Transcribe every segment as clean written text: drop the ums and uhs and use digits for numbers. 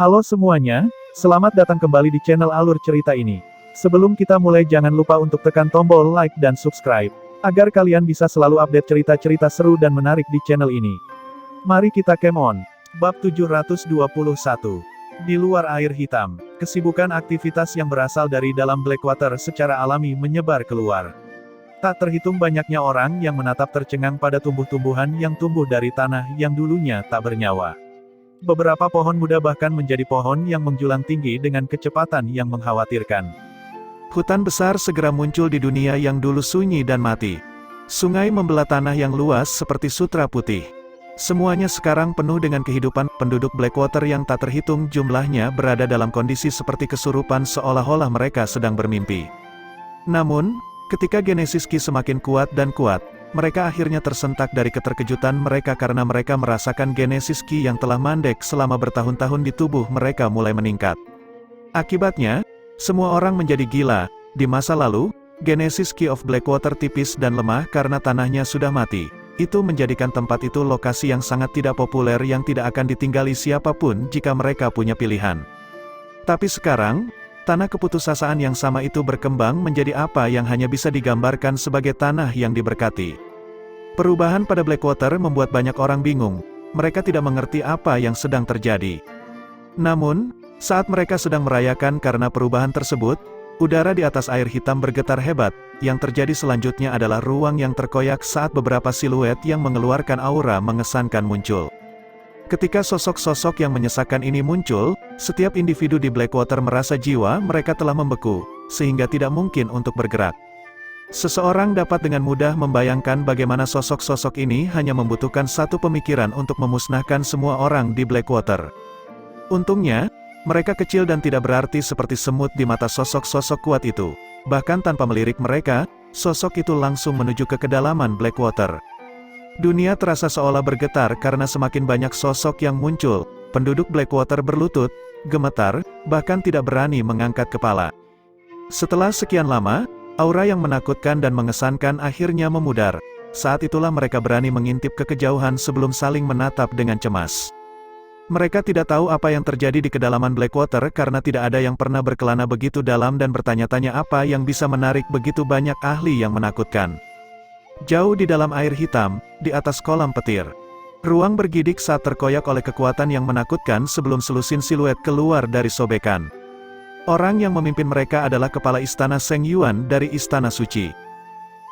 Halo semuanya, selamat datang kembali di channel Alur Cerita ini. Sebelum kita mulai jangan lupa untuk tekan tombol like dan subscribe, agar kalian bisa selalu update cerita-cerita seru dan menarik di channel ini. Mari kita game on. Bab 721. Di luar air hitam, kesibukan aktivitas yang berasal dari dalam Blackwater secara alami menyebar keluar. Tak terhitung banyaknya orang yang menatap tercengang pada tumbuh-tumbuhan yang tumbuh dari tanah yang dulunya tak bernyawa. Beberapa pohon muda bahkan menjadi pohon yang menjulang tinggi dengan kecepatan yang mengkhawatirkan. Hutan besar segera muncul di dunia yang dulu sunyi dan mati. Sungai membelah tanah yang luas seperti sutra putih. Semuanya sekarang penuh dengan kehidupan. Penduduk Blackwater yang tak terhitung jumlahnya berada dalam kondisi seperti kesurupan seolah-olah mereka sedang bermimpi. Namun, ketika Genesis Ki semakin kuat dan kuat, mereka akhirnya tersentak dari keterkejutan mereka karena mereka merasakan Genesis Ki yang telah mandek selama bertahun-tahun di tubuh mereka mulai meningkat. Akibatnya, semua orang menjadi gila. Di masa lalu, Genesis Ki of Blackwater tipis dan lemah karena tanahnya sudah mati. Itu menjadikan tempat itu lokasi yang sangat tidak populer yang tidak akan ditinggali siapapun jika mereka punya pilihan. Tapi sekarang, tanah keputusasaan yang sama itu berkembang menjadi apa yang hanya bisa digambarkan sebagai tanah yang diberkati. Perubahan pada Blackwater membuat banyak orang bingung. Mereka tidak mengerti apa yang sedang terjadi. Namun, saat mereka sedang merayakan karena perubahan tersebut, udara di atas air hitam bergetar hebat. Yang terjadi selanjutnya adalah ruang yang terkoyak saat beberapa siluet yang mengeluarkan aura mengesankan muncul. Ketika sosok-sosok yang menyesakkan ini muncul, setiap individu di Blackwater merasa jiwa mereka telah membeku, sehingga tidak mungkin untuk bergerak. Seseorang dapat dengan mudah membayangkan bagaimana sosok-sosok ini hanya membutuhkan satu pemikiran untuk memusnahkan semua orang di Blackwater. Untungnya, mereka kecil dan tidak berarti seperti semut di mata sosok-sosok kuat itu. Bahkan tanpa melirik mereka, sosok itu langsung menuju ke kedalaman Blackwater. Dunia terasa seolah bergetar karena semakin banyak sosok yang muncul. Penduduk Blackwater berlutut, gemetar, bahkan tidak berani mengangkat kepala. Setelah sekian lama, aura yang menakutkan dan mengesankan akhirnya memudar. Saat itulah mereka berani mengintip ke kejauhan sebelum saling menatap dengan cemas. Mereka tidak tahu apa yang terjadi di kedalaman Blackwater karena tidak ada yang pernah berkelana begitu dalam dan bertanya-tanya apa yang bisa menarik begitu banyak ahli yang menakutkan. Jauh di dalam air hitam, di atas kolam petir. Ruang bergidik saat terkoyak oleh kekuatan yang menakutkan sebelum selusin siluet keluar dari sobekan. Orang yang memimpin mereka adalah kepala istana Seng Yuan dari Istana Suci.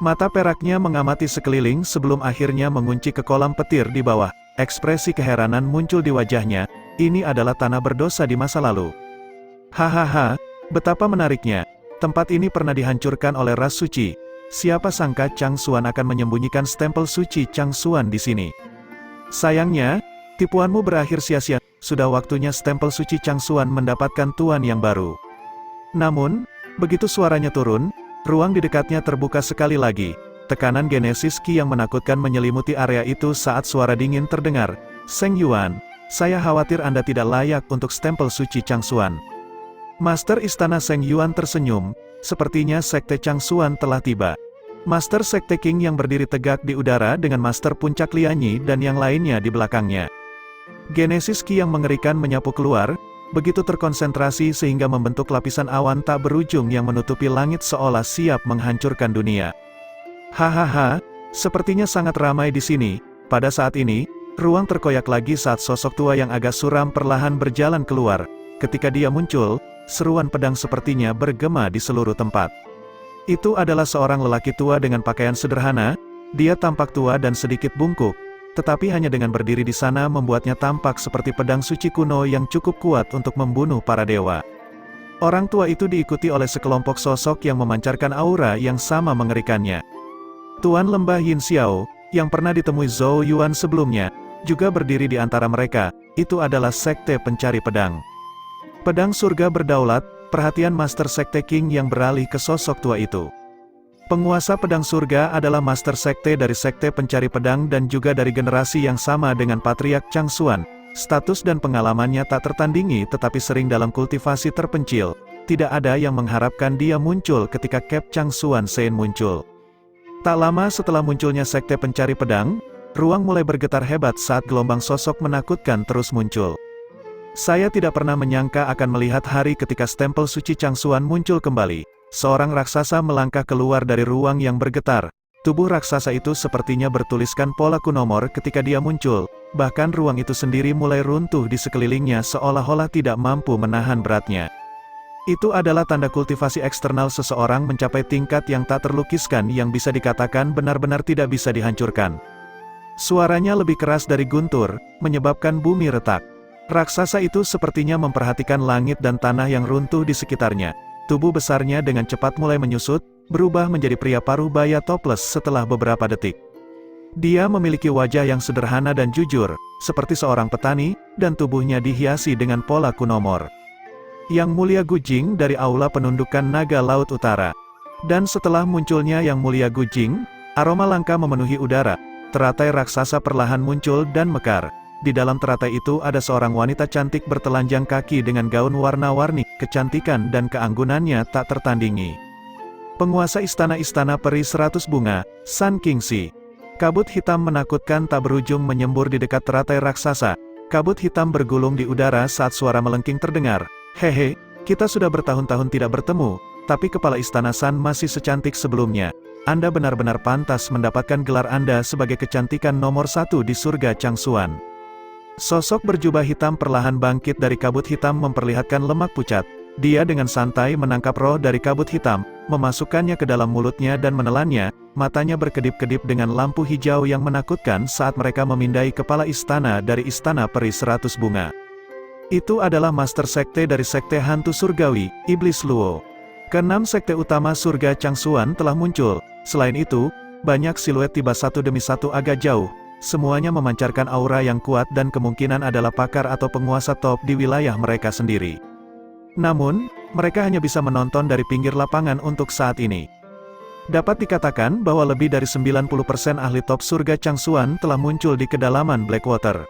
Mata peraknya mengamati sekeliling sebelum akhirnya mengunci ke kolam petir di bawah. Ekspresi keheranan muncul di wajahnya. Ini adalah tanah berdosa di masa lalu. Hahaha, betapa menariknya. Tempat ini pernah dihancurkan oleh ras suci. Siapa sangka Chang Xuan akan menyembunyikan stempel suci Chang Xuan di sini. Sayangnya, tipuanmu berakhir sia-sia. Sudah waktunya stempel suci Chang Xuan mendapatkan tuan yang baru. Namun, begitu suaranya turun, ruang di dekatnya terbuka sekali lagi. Tekanan Genesis Ki yang menakutkan menyelimuti area itu saat suara dingin terdengar. Seng Yuan, saya khawatir Anda tidak layak untuk stempel suci Chang Xuan. Master Istana Seng Yuan tersenyum, sepertinya Sekte Chang Xuan telah tiba. Master Sekte King yang berdiri tegak di udara dengan Master Puncak Lianyi dan yang lainnya di belakangnya. Genesis Ki yang mengerikan menyapu keluar, begitu terkonsentrasi sehingga membentuk lapisan awan tak berujung yang menutupi langit seolah siap menghancurkan dunia. Hahaha, sepertinya sangat ramai di sini. Pada saat ini, ruang terkoyak lagi saat sosok tua yang agak suram perlahan berjalan keluar. Ketika dia muncul, seruan pedang sepertinya bergema di seluruh tempat. Itu adalah seorang lelaki tua dengan pakaian sederhana. Dia tampak tua dan sedikit bungkuk, tetapi hanya dengan berdiri di sana membuatnya tampak seperti pedang suci kuno yang cukup kuat untuk membunuh para dewa. Orang tua itu diikuti oleh sekelompok sosok yang memancarkan aura yang sama mengerikannya. Tuan Lembah Yin Xiao, yang pernah ditemui Zhou Yuan sebelumnya, juga berdiri di antara mereka. Itu adalah Sekte Pencari Pedang. Pedang surga berdaulat, perhatian Master Sekte King yang beralih ke sosok tua itu. Penguasa pedang surga adalah Master Sekte dari Sekte Pencari Pedang dan juga dari generasi yang sama dengan Patriark Chang Xuan. Status dan pengalamannya tak tertandingi tetapi sering dalam kultivasi terpencil. Tidak ada yang mengharapkan dia muncul ketika Kep Chang Xuan Sein muncul. Tak lama setelah munculnya Sekte Pencari Pedang, ruang mulai bergetar hebat saat gelombang sosok menakutkan terus muncul. Saya tidak pernah menyangka akan melihat hari ketika stempel suci Changsuan muncul kembali. Seorang raksasa melangkah keluar dari ruang yang bergetar. Tubuh raksasa itu sepertinya bertuliskan pola kunomor ketika dia muncul. Bahkan ruang itu sendiri mulai runtuh di sekelilingnya seolah-olah tidak mampu menahan beratnya. Itu adalah tanda kultivasi eksternal seseorang mencapai tingkat yang tak terlukiskan yang bisa dikatakan benar-benar tidak bisa dihancurkan. Suaranya lebih keras dari guntur, menyebabkan bumi retak. Raksasa itu sepertinya memperhatikan langit dan tanah yang runtuh di sekitarnya. Tubuh besarnya dengan cepat mulai menyusut, berubah menjadi pria paruh baya topless setelah beberapa detik. Dia memiliki wajah yang sederhana dan jujur, seperti seorang petani, dan tubuhnya dihiasi dengan pola kunomor. Yang Mulia Gujing dari Aula Penundukan Naga Laut Utara. Dan setelah munculnya Yang Mulia Gujing, aroma langka memenuhi udara. Teratai raksasa perlahan muncul dan mekar. Di dalam teratai itu ada seorang wanita cantik bertelanjang kaki dengan gaun warna-warni, kecantikan dan keanggunannya tak tertandingi. Penguasa istana-istana peri 100 bunga, Sun Kingxi. Kabut hitam menakutkan tak berujung menyembur di dekat teratai raksasa. Kabut hitam bergulung di udara saat suara melengking terdengar. Hehe, kita sudah bertahun-tahun tidak bertemu, tapi kepala istana Sun masih secantik sebelumnya. Anda benar-benar pantas mendapatkan gelar Anda sebagai kecantikan nomor 1 di surga Changsuan. Sosok berjubah hitam perlahan bangkit dari kabut hitam memperlihatkan lemak pucat. Dia dengan santai menangkap roh dari kabut hitam, memasukkannya ke dalam mulutnya dan menelannya, matanya berkedip-kedip dengan lampu hijau yang menakutkan saat mereka memindai kepala istana dari istana peri 100 bunga. Itu adalah master sekte dari sekte hantu surgawi, Iblis Luo. Keenam sekte utama surga Changsuan telah muncul. Selain itu, banyak siluet tiba satu demi satu agak jauh. Semuanya memancarkan aura yang kuat dan kemungkinan adalah pakar atau penguasa top di wilayah mereka sendiri. Namun, mereka hanya bisa menonton dari pinggir lapangan untuk saat ini. Dapat dikatakan bahwa lebih dari 90% ahli top surga Changsuan telah muncul di kedalaman Blackwater.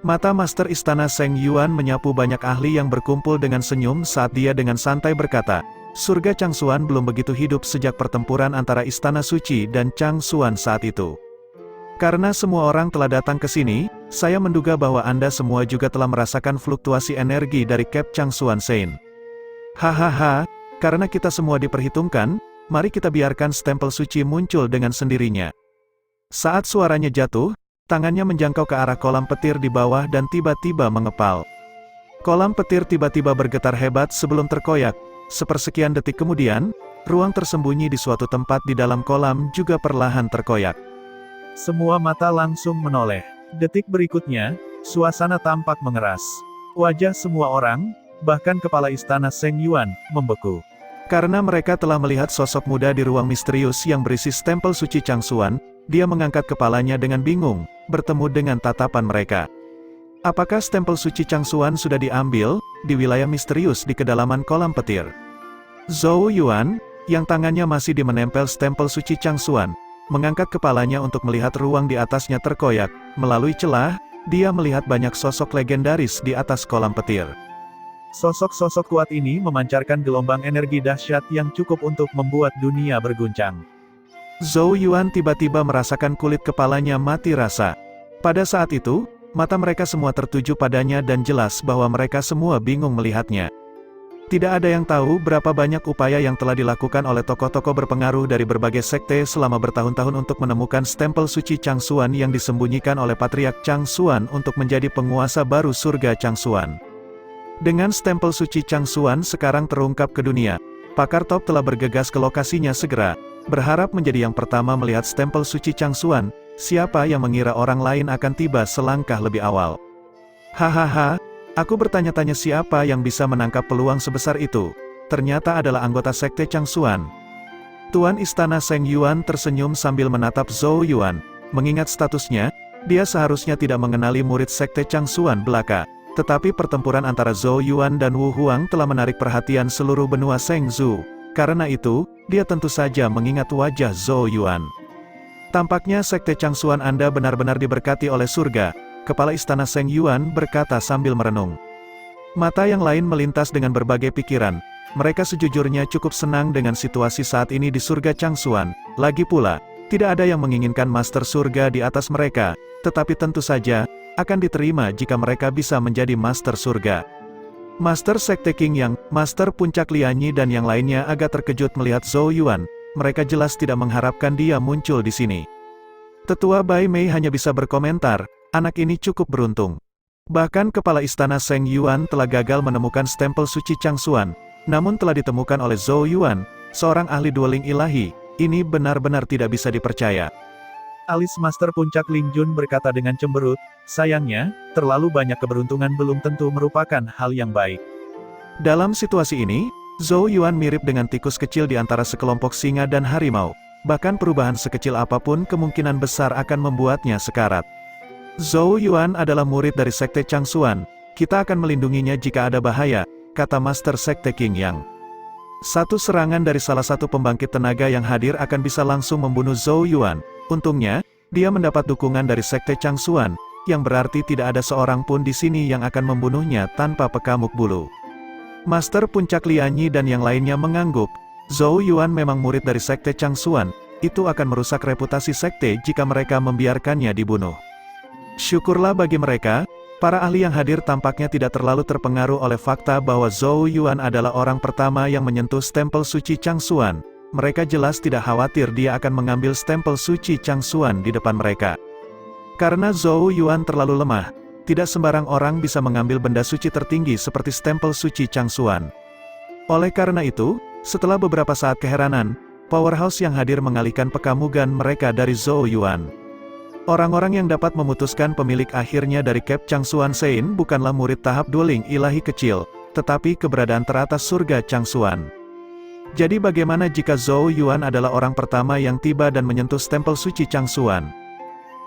Mata Master Istana Seng Yuan menyapu banyak ahli yang berkumpul dengan senyum saat dia dengan santai berkata, surga Changsuan belum begitu hidup sejak pertempuran antara Istana Suci dan Changsuan saat itu. Karena semua orang telah datang ke sini, saya menduga bahwa Anda semua juga telah merasakan fluktuasi energi dari Cap Changsuan Sein. Hahaha, karena kita semua diperhitungkan, mari kita biarkan stempel suci muncul dengan sendirinya. Saat suaranya jatuh, tangannya menjangkau ke arah kolam petir di bawah dan tiba-tiba mengepal. Kolam petir tiba-tiba bergetar hebat sebelum terkoyak. Sepersekian detik kemudian, ruang tersembunyi di suatu tempat di dalam kolam juga perlahan terkoyak. Semua mata langsung menoleh. Detik berikutnya, suasana tampak mengeras. Wajah semua orang, bahkan kepala istana Seng Yuan, membeku. Karena mereka telah melihat sosok muda di ruang misterius yang berisi stempel suci Changsuan, dia mengangkat kepalanya dengan bingung, bertemu dengan tatapan mereka. Apakah stempel suci Changsuan sudah diambil, di wilayah misterius di kedalaman kolam petir? Zhou Yuan, yang tangannya masih menempel stempel suci Changsuan, mengangkat kepalanya untuk melihat ruang di atasnya terkoyak. Melalui celah, dia melihat banyak sosok legendaris di atas kolam petir. Sosok-sosok kuat ini memancarkan gelombang energi dahsyat yang cukup untuk membuat dunia berguncang. Zhou Yuan tiba-tiba merasakan kulit kepalanya mati rasa. Pada saat itu, mata mereka semua tertuju padanya dan jelas bahwa mereka semua bingung melihatnya. Tidak ada yang tahu berapa banyak upaya yang telah dilakukan oleh tokoh-tokoh berpengaruh dari berbagai sekte selama bertahun-tahun untuk menemukan stempel suci Changsuan yang disembunyikan oleh Patriark Changsuan untuk menjadi penguasa baru surga Changsuan. Dengan stempel suci Changsuan sekarang terungkap ke dunia, pakar top telah bergegas ke lokasinya segera, berharap menjadi yang pertama melihat stempel suci Changsuan. Siapa yang mengira orang lain akan tiba selangkah lebih awal? Hahaha. Aku bertanya-tanya siapa yang bisa menangkap peluang sebesar itu. Ternyata adalah anggota sekte Changsuan. Tuan Istana Seng Yuan tersenyum sambil menatap Zhou Yuan. Mengingat statusnya, dia seharusnya tidak mengenali murid sekte Changsuan belaka. Tetapi pertempuran antara Zhou Yuan dan Wu Huang telah menarik perhatian seluruh benua Seng Zhu. Karena itu, dia tentu saja mengingat wajah Zhou Yuan. Tampaknya sekte Changsuan Anda benar-benar diberkati oleh surga. Kepala Istana Seng Yuan berkata sambil merenung. Mata yang lain melintas dengan berbagai pikiran. Mereka sejujurnya cukup senang dengan situasi saat ini di surga Changsuan. Lagi pula, tidak ada yang menginginkan Master Surga di atas mereka. Tetapi tentu saja, akan diterima jika mereka bisa menjadi Master Surga. Master Sekte King Yang, Master Puncak Lianyi dan yang lainnya agak terkejut melihat Zhou Yuan, mereka jelas tidak mengharapkan dia muncul di sini. Tetua Bai Mei hanya bisa berkomentar, anak ini cukup beruntung. Bahkan kepala istana Seng Yuan telah gagal menemukan stempel suci Changsuan, namun telah ditemukan oleh Zhou Yuan, seorang ahli dueling ilahi, ini benar-benar tidak bisa dipercaya. Alis Master Puncak Ling Jun berkata dengan cemberut, sayangnya, terlalu banyak keberuntungan belum tentu merupakan hal yang baik. Dalam situasi ini, Zhou Yuan mirip dengan tikus kecil di antara sekelompok singa dan harimau. Bahkan perubahan sekecil apapun kemungkinan besar akan membuatnya sekarat. Zhou Yuan adalah murid dari Sekte Changsuan, kita akan melindunginya jika ada bahaya, kata Master Sekte King Yang. Satu serangan dari salah satu pembangkit tenaga yang hadir akan bisa langsung membunuh Zhou Yuan. Untungnya, dia mendapat dukungan dari Sekte Changsuan, yang berarti tidak ada seorang pun di sini yang akan membunuhnya tanpa pekamuk bulu. Master Puncak Lianyi dan yang lainnya mengangguk, Zhou Yuan memang murid dari Sekte Changsuan, itu akan merusak reputasi sekte jika mereka membiarkannya dibunuh. Syukurlah bagi mereka, para ahli yang hadir tampaknya tidak terlalu terpengaruh oleh fakta bahwa Zhou Yuan adalah orang pertama yang menyentuh stempel suci Changsuan. Mereka jelas tidak khawatir dia akan mengambil stempel suci Changsuan di depan mereka. Karena Zhou Yuan terlalu lemah, tidak sembarang orang bisa mengambil benda suci tertinggi seperti stempel suci Changsuan. Oleh karena itu, setelah beberapa saat keheranan, powerhouse yang hadir mengalihkan pekamugan mereka dari Zhou Yuan. Orang-orang yang dapat memutuskan pemilik akhirnya dari Cape Changsuan Sein bukanlah murid tahap dueling ilahi kecil, tetapi keberadaan teratas surga Changsuan. Jadi bagaimana jika Zhou Yuan adalah orang pertama yang tiba dan menyentuh stempel suci Changsuan?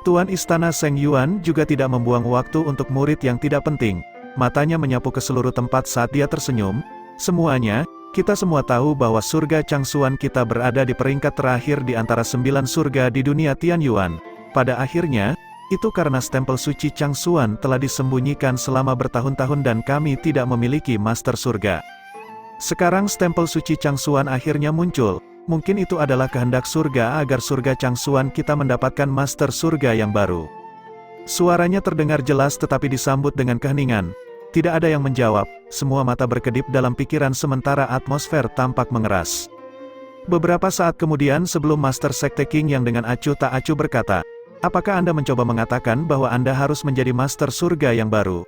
Tuan Istana Seng Yuan juga tidak membuang waktu untuk murid yang tidak penting. Matanya menyapu ke seluruh tempat saat dia tersenyum. Semuanya, kita semua tahu bahwa surga Changsuan kita berada di peringkat terakhir di antara 9 surga di dunia Tianyuan. Pada akhirnya, itu karena stempel suci Changsuan telah disembunyikan selama bertahun-tahun dan kami tidak memiliki Master Surga. Sekarang stempel suci Changsuan akhirnya muncul, mungkin itu adalah kehendak surga agar surga Changsuan kita mendapatkan Master Surga yang baru. Suaranya terdengar jelas tetapi disambut dengan keheningan. Tidak ada yang menjawab, semua mata berkedip dalam pikiran sementara atmosfer tampak mengeras. Beberapa saat kemudian sebelum Master Sekte King yang dengan acuh tak acuh berkata, apakah Anda mencoba mengatakan bahwa Anda harus menjadi Master Surga yang baru?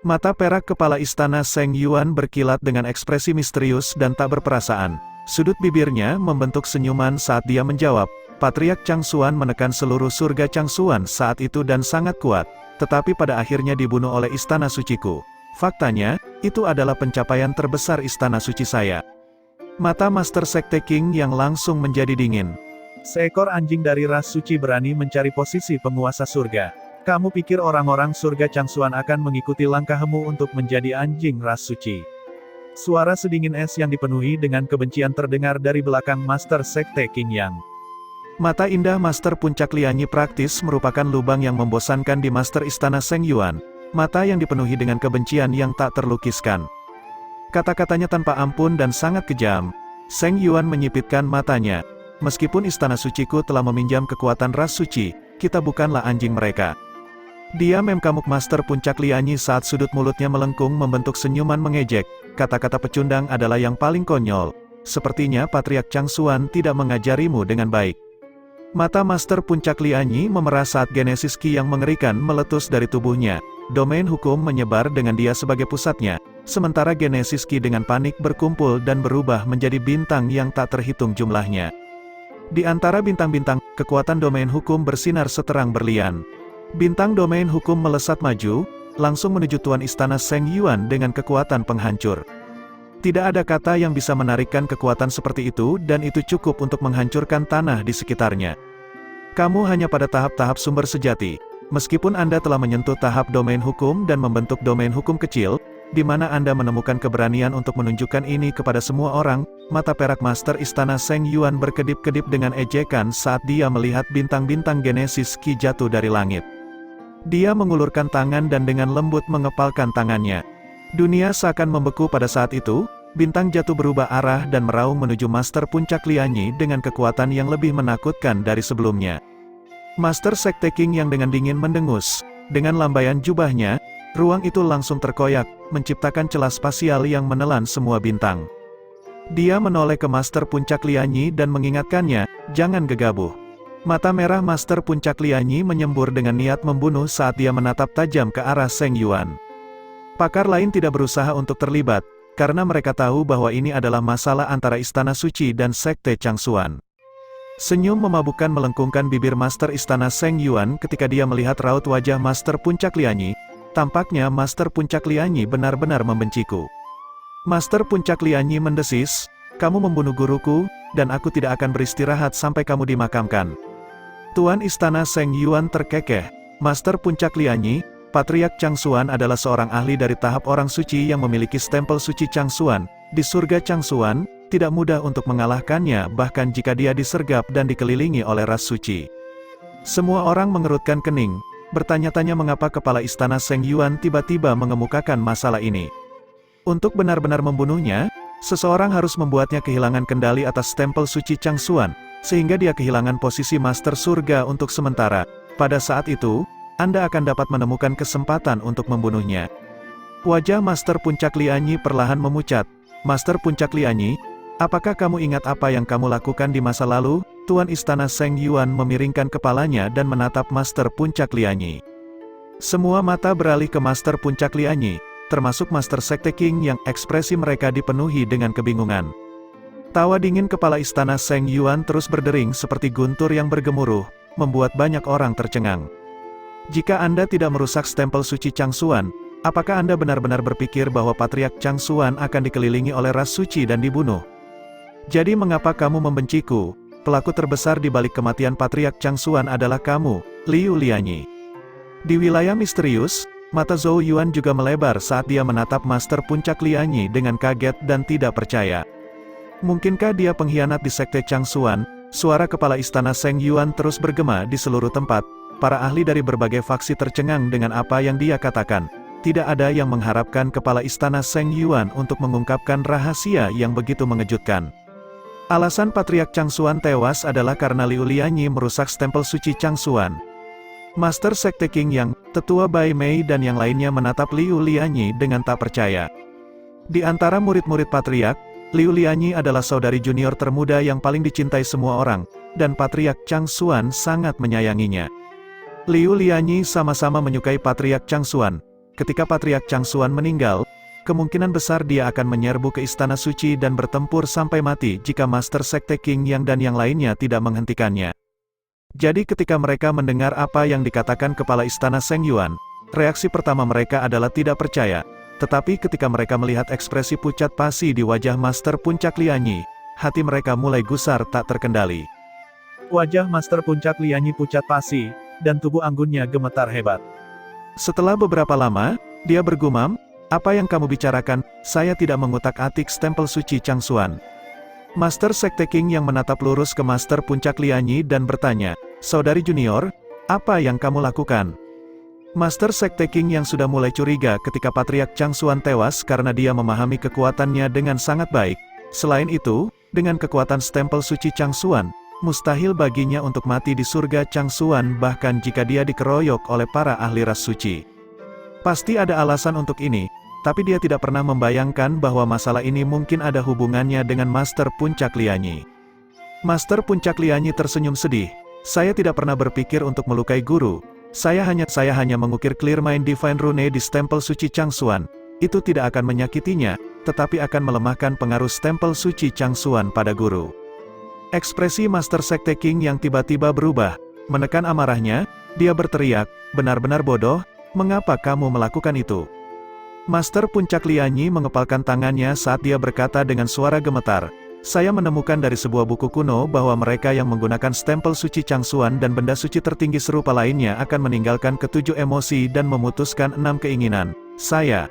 Mata perak kepala istana Seng Yuan berkilat dengan ekspresi misterius dan tak berperasaan. Sudut bibirnya membentuk senyuman saat dia menjawab, Patriark Changsuan menekan seluruh surga Changsuan saat itu dan sangat kuat, tetapi pada akhirnya dibunuh oleh istana suciku. Faktanya, itu adalah pencapaian terbesar istana suci saya. Mata Master Sekte King yang langsung menjadi dingin. Seekor anjing dari ras suci berani mencari posisi penguasa surga. Kamu pikir orang-orang surga Changsuan akan mengikuti langkahmu untuk menjadi anjing ras suci? Suara sedingin es yang dipenuhi dengan kebencian terdengar dari belakang Master Sekte King Yang. Mata indah Master Puncak Lianyi praktis merupakan lubang yang membosankan di Master Istana Seng Yuan. Mata yang dipenuhi dengan kebencian yang tak terlukiskan. Kata-katanya tanpa ampun dan sangat kejam. Seng Yuan menyipitkan matanya. Meskipun istana suciku telah meminjam kekuatan ras suci, kita bukanlah anjing mereka. Dia memkamuk Master Puncak Lianyi saat sudut mulutnya melengkung membentuk senyuman mengejek. Kata-kata pecundang adalah yang paling konyol. Sepertinya Patriark Changsuan tidak mengajarimu dengan baik. Mata Master Puncak Lianyi memerah saat Genesis Ki yang mengerikan meletus dari tubuhnya. Domain hukum menyebar dengan dia sebagai pusatnya. Sementara Genesis Ki dengan panik berkumpul dan berubah menjadi bintang yang tak terhitung jumlahnya. Di antara bintang-bintang, kekuatan domain hukum bersinar seterang berlian. Bintang domain hukum melesat maju, langsung menuju Tuan Istana Seng Yuan dengan kekuatan penghancur. Tidak ada kata yang bisa menarikkan kekuatan seperti itu dan itu cukup untuk menghancurkan tanah di sekitarnya. Kamu hanya pada tahap-tahap sumber sejati. Meskipun Anda telah menyentuh tahap domain hukum dan membentuk domain hukum kecil, di mana Anda menemukan keberanian untuk menunjukkan ini kepada semua orang, mata perak Master Istana Seng Yuan berkedip-kedip dengan ejekan saat dia melihat bintang-bintang Genesis Ki jatuh dari langit. Dia mengulurkan tangan dan dengan lembut mengepalkan tangannya. Dunia seakan membeku pada saat itu, bintang jatuh berubah arah dan meraung menuju Master Puncak Lianyi dengan kekuatan yang lebih menakutkan dari sebelumnya. Master Sekte King yang dengan dingin mendengus, Dengan lambaian jubahnya, ruang itu langsung terkoyak, menciptakan celah spasial yang menelan semua bintang. Dia menoleh ke Master Puncak Lianyi dan mengingatkannya, jangan gegabah. Mata merah Master Puncak Lianyi menyembur dengan niat membunuh saat dia menatap tajam ke arah Seng Yuan. Pakar lain tidak berusaha untuk terlibat, karena mereka tahu bahwa ini adalah masalah antara Istana Suci dan Sekte Changsuan. Senyum memabukkan melengkungkan bibir Master Istana Seng Yuan ketika dia melihat raut wajah Master Puncak Lianyi. Tampaknya Master Puncak Lianyi benar-benar membenciku. Master Puncak Lianyi mendesis, kamu membunuh guruku, dan aku tidak akan beristirahat sampai kamu dimakamkan. Tuan Istana Seng Yuan terkekeh. Master Puncak Lianyi, Patriark Changsuan adalah seorang ahli dari tahap orang suci yang memiliki stempel suci Changsuan. Di surga Changsuan, tidak mudah untuk mengalahkannya bahkan jika dia disergap dan dikelilingi oleh ras suci. Semua orang mengerutkan kening, bertanya-tanya mengapa kepala Istana Seng Yuan tiba-tiba mengemukakan masalah ini. Untuk benar-benar membunuhnya, seseorang harus membuatnya kehilangan kendali atas stempel suci Changsuan, sehingga dia kehilangan posisi Master Surga untuk sementara. Pada saat itu, Anda akan dapat menemukan kesempatan untuk membunuhnya. Wajah Master Puncak Lianyi perlahan memucat. Master Puncak Lianyi, apakah kamu ingat apa yang kamu lakukan di masa lalu? Tuan Istana Seng Yuan memiringkan kepalanya dan menatap Master Puncak Lianyi. Semua mata beralih ke Master Puncak Lianyi, termasuk Master Sekte King yang ekspresi mereka dipenuhi dengan kebingungan. Tawa dingin kepala Istana Seng Yuan terus berdering seperti guntur yang bergemuruh, membuat banyak orang tercengang. Jika Anda tidak merusak stempel suci Changsuan, apakah Anda benar-benar berpikir bahwa Patriark Changsuan akan dikelilingi oleh ras suci dan dibunuh? Jadi mengapa kamu membenciku? Pelaku terbesar di balik kematian Patriark Changsuan adalah kamu, Liu Lianyi. Di wilayah misterius, mata Zhou Yuan juga melebar saat dia menatap Master Puncak Lianyi dengan kaget dan tidak percaya. Mungkinkah dia pengkhianat di Sekte Changsuan? Suara kepala Istana Seng Yuan terus bergema di seluruh tempat. Para ahli dari berbagai faksi tercengang dengan apa yang dia katakan. Tidak ada yang mengharapkan kepala Istana Seng Yuan untuk mengungkapkan rahasia yang begitu mengejutkan. Alasan Patriark Changsuan tewas adalah karena Liu Lianyi merusak stempel suci Changsuan. Master Sekte King Yang, Tetua Bai Mei dan yang lainnya menatap Liu Lianyi dengan tak percaya. Di antara murid-murid Patriark, Liu Lianyi adalah saudari junior termuda yang paling dicintai semua orang, dan Patriark Changsuan sangat menyayanginya. Liu Lianyi sama-sama menyukai Patriark Changsuan. Ketika Patriark Changsuan meninggal, kemungkinan besar dia akan menyerbu ke Istana Suci dan bertempur sampai mati jika Master Sekte King Yang dan yang lainnya tidak menghentikannya. Jadi ketika mereka mendengar apa yang dikatakan kepala Istana Seng Yuan, reaksi pertama mereka adalah tidak percaya. Tetapi ketika mereka melihat ekspresi pucat pasi di wajah Master Puncak Lianyi, hati mereka mulai gusar tak terkendali. Wajah Master Puncak Lianyi pucat pasi, dan tubuh anggunnya gemetar hebat. Setelah beberapa lama, dia bergumam, apa yang kamu bicarakan? Saya tidak mengutak-atik stempel suci Changsuan. Master Sekte King yang menatap lurus ke Master Puncak Lianyi dan bertanya, saudari junior, apa yang kamu lakukan? Master Sekte King yang sudah mulai curiga ketika Patriark Changsuan tewas karena dia memahami kekuatannya dengan sangat baik. Selain itu, dengan kekuatan stempel suci Changsuan, mustahil baginya untuk mati di surga Changsuan bahkan jika dia dikeroyok oleh para ahli ras suci. Pasti ada alasan untuk ini, tapi dia tidak pernah membayangkan bahwa masalah ini mungkin ada hubungannya dengan Master Puncak Lianyi. Master Puncak Lianyi tersenyum sedih, saya tidak pernah berpikir untuk melukai guru. Saya hanya mengukir Clear Mind Divine Rune di stempel suci Changsuan. Itu tidak akan menyakitinya, tetapi akan melemahkan pengaruh stempel suci Changsuan pada guru. Ekspresi Master Sekte King yang tiba-tiba berubah. Menekan amarahnya, dia berteriak, benar-benar bodoh, mengapa kamu melakukan itu? Master Puncak Lianyi mengepalkan tangannya saat dia berkata dengan suara gemetar, saya menemukan dari sebuah buku kuno bahwa mereka yang menggunakan stempel suci Changsuan dan benda suci tertinggi serupa lainnya akan meninggalkan ketujuh emosi dan memutuskan 6 keinginan. Saya.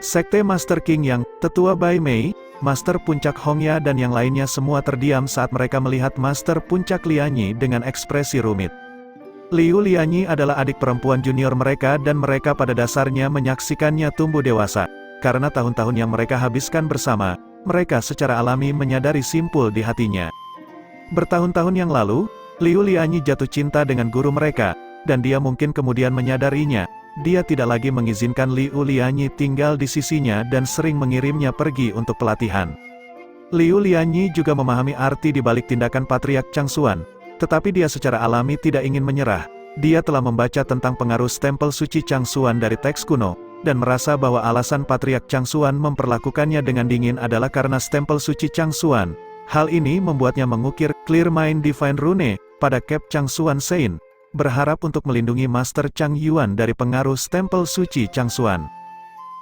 Sekte Master King Yang, Tetua Bai Mei, Master Puncak Hongya dan yang lainnya semua terdiam saat mereka melihat Master Puncak Lianyi dengan ekspresi rumit. Liu Lianyi adalah adik perempuan junior mereka dan mereka pada dasarnya menyaksikannya tumbuh dewasa. Karena tahun-tahun yang mereka habiskan bersama, mereka secara alami menyadari simpul di hatinya. Bertahun-tahun yang lalu, Liu Lianyi jatuh cinta dengan guru mereka, dan dia mungkin kemudian menyadarinya. Dia tidak lagi mengizinkan Liu Lianyi tinggal di sisinya dan sering mengirimnya pergi untuk pelatihan. Liu Lianyi juga memahami arti di balik tindakan Patriark Changsuan, tetapi dia secara alami tidak ingin menyerah. Dia telah membaca tentang pengaruh stempel suci Changsuan dari teks kuno, dan merasa bahwa alasan Patriark Changsuan memperlakukannya dengan dingin adalah karena stempel suci Changsuan. Hal ini membuatnya mengukir Clear Mind Divine Rune pada Cap Changsuan Sein, berharap untuk melindungi Master Chang Yuan dari pengaruh stempel suci Changsuan.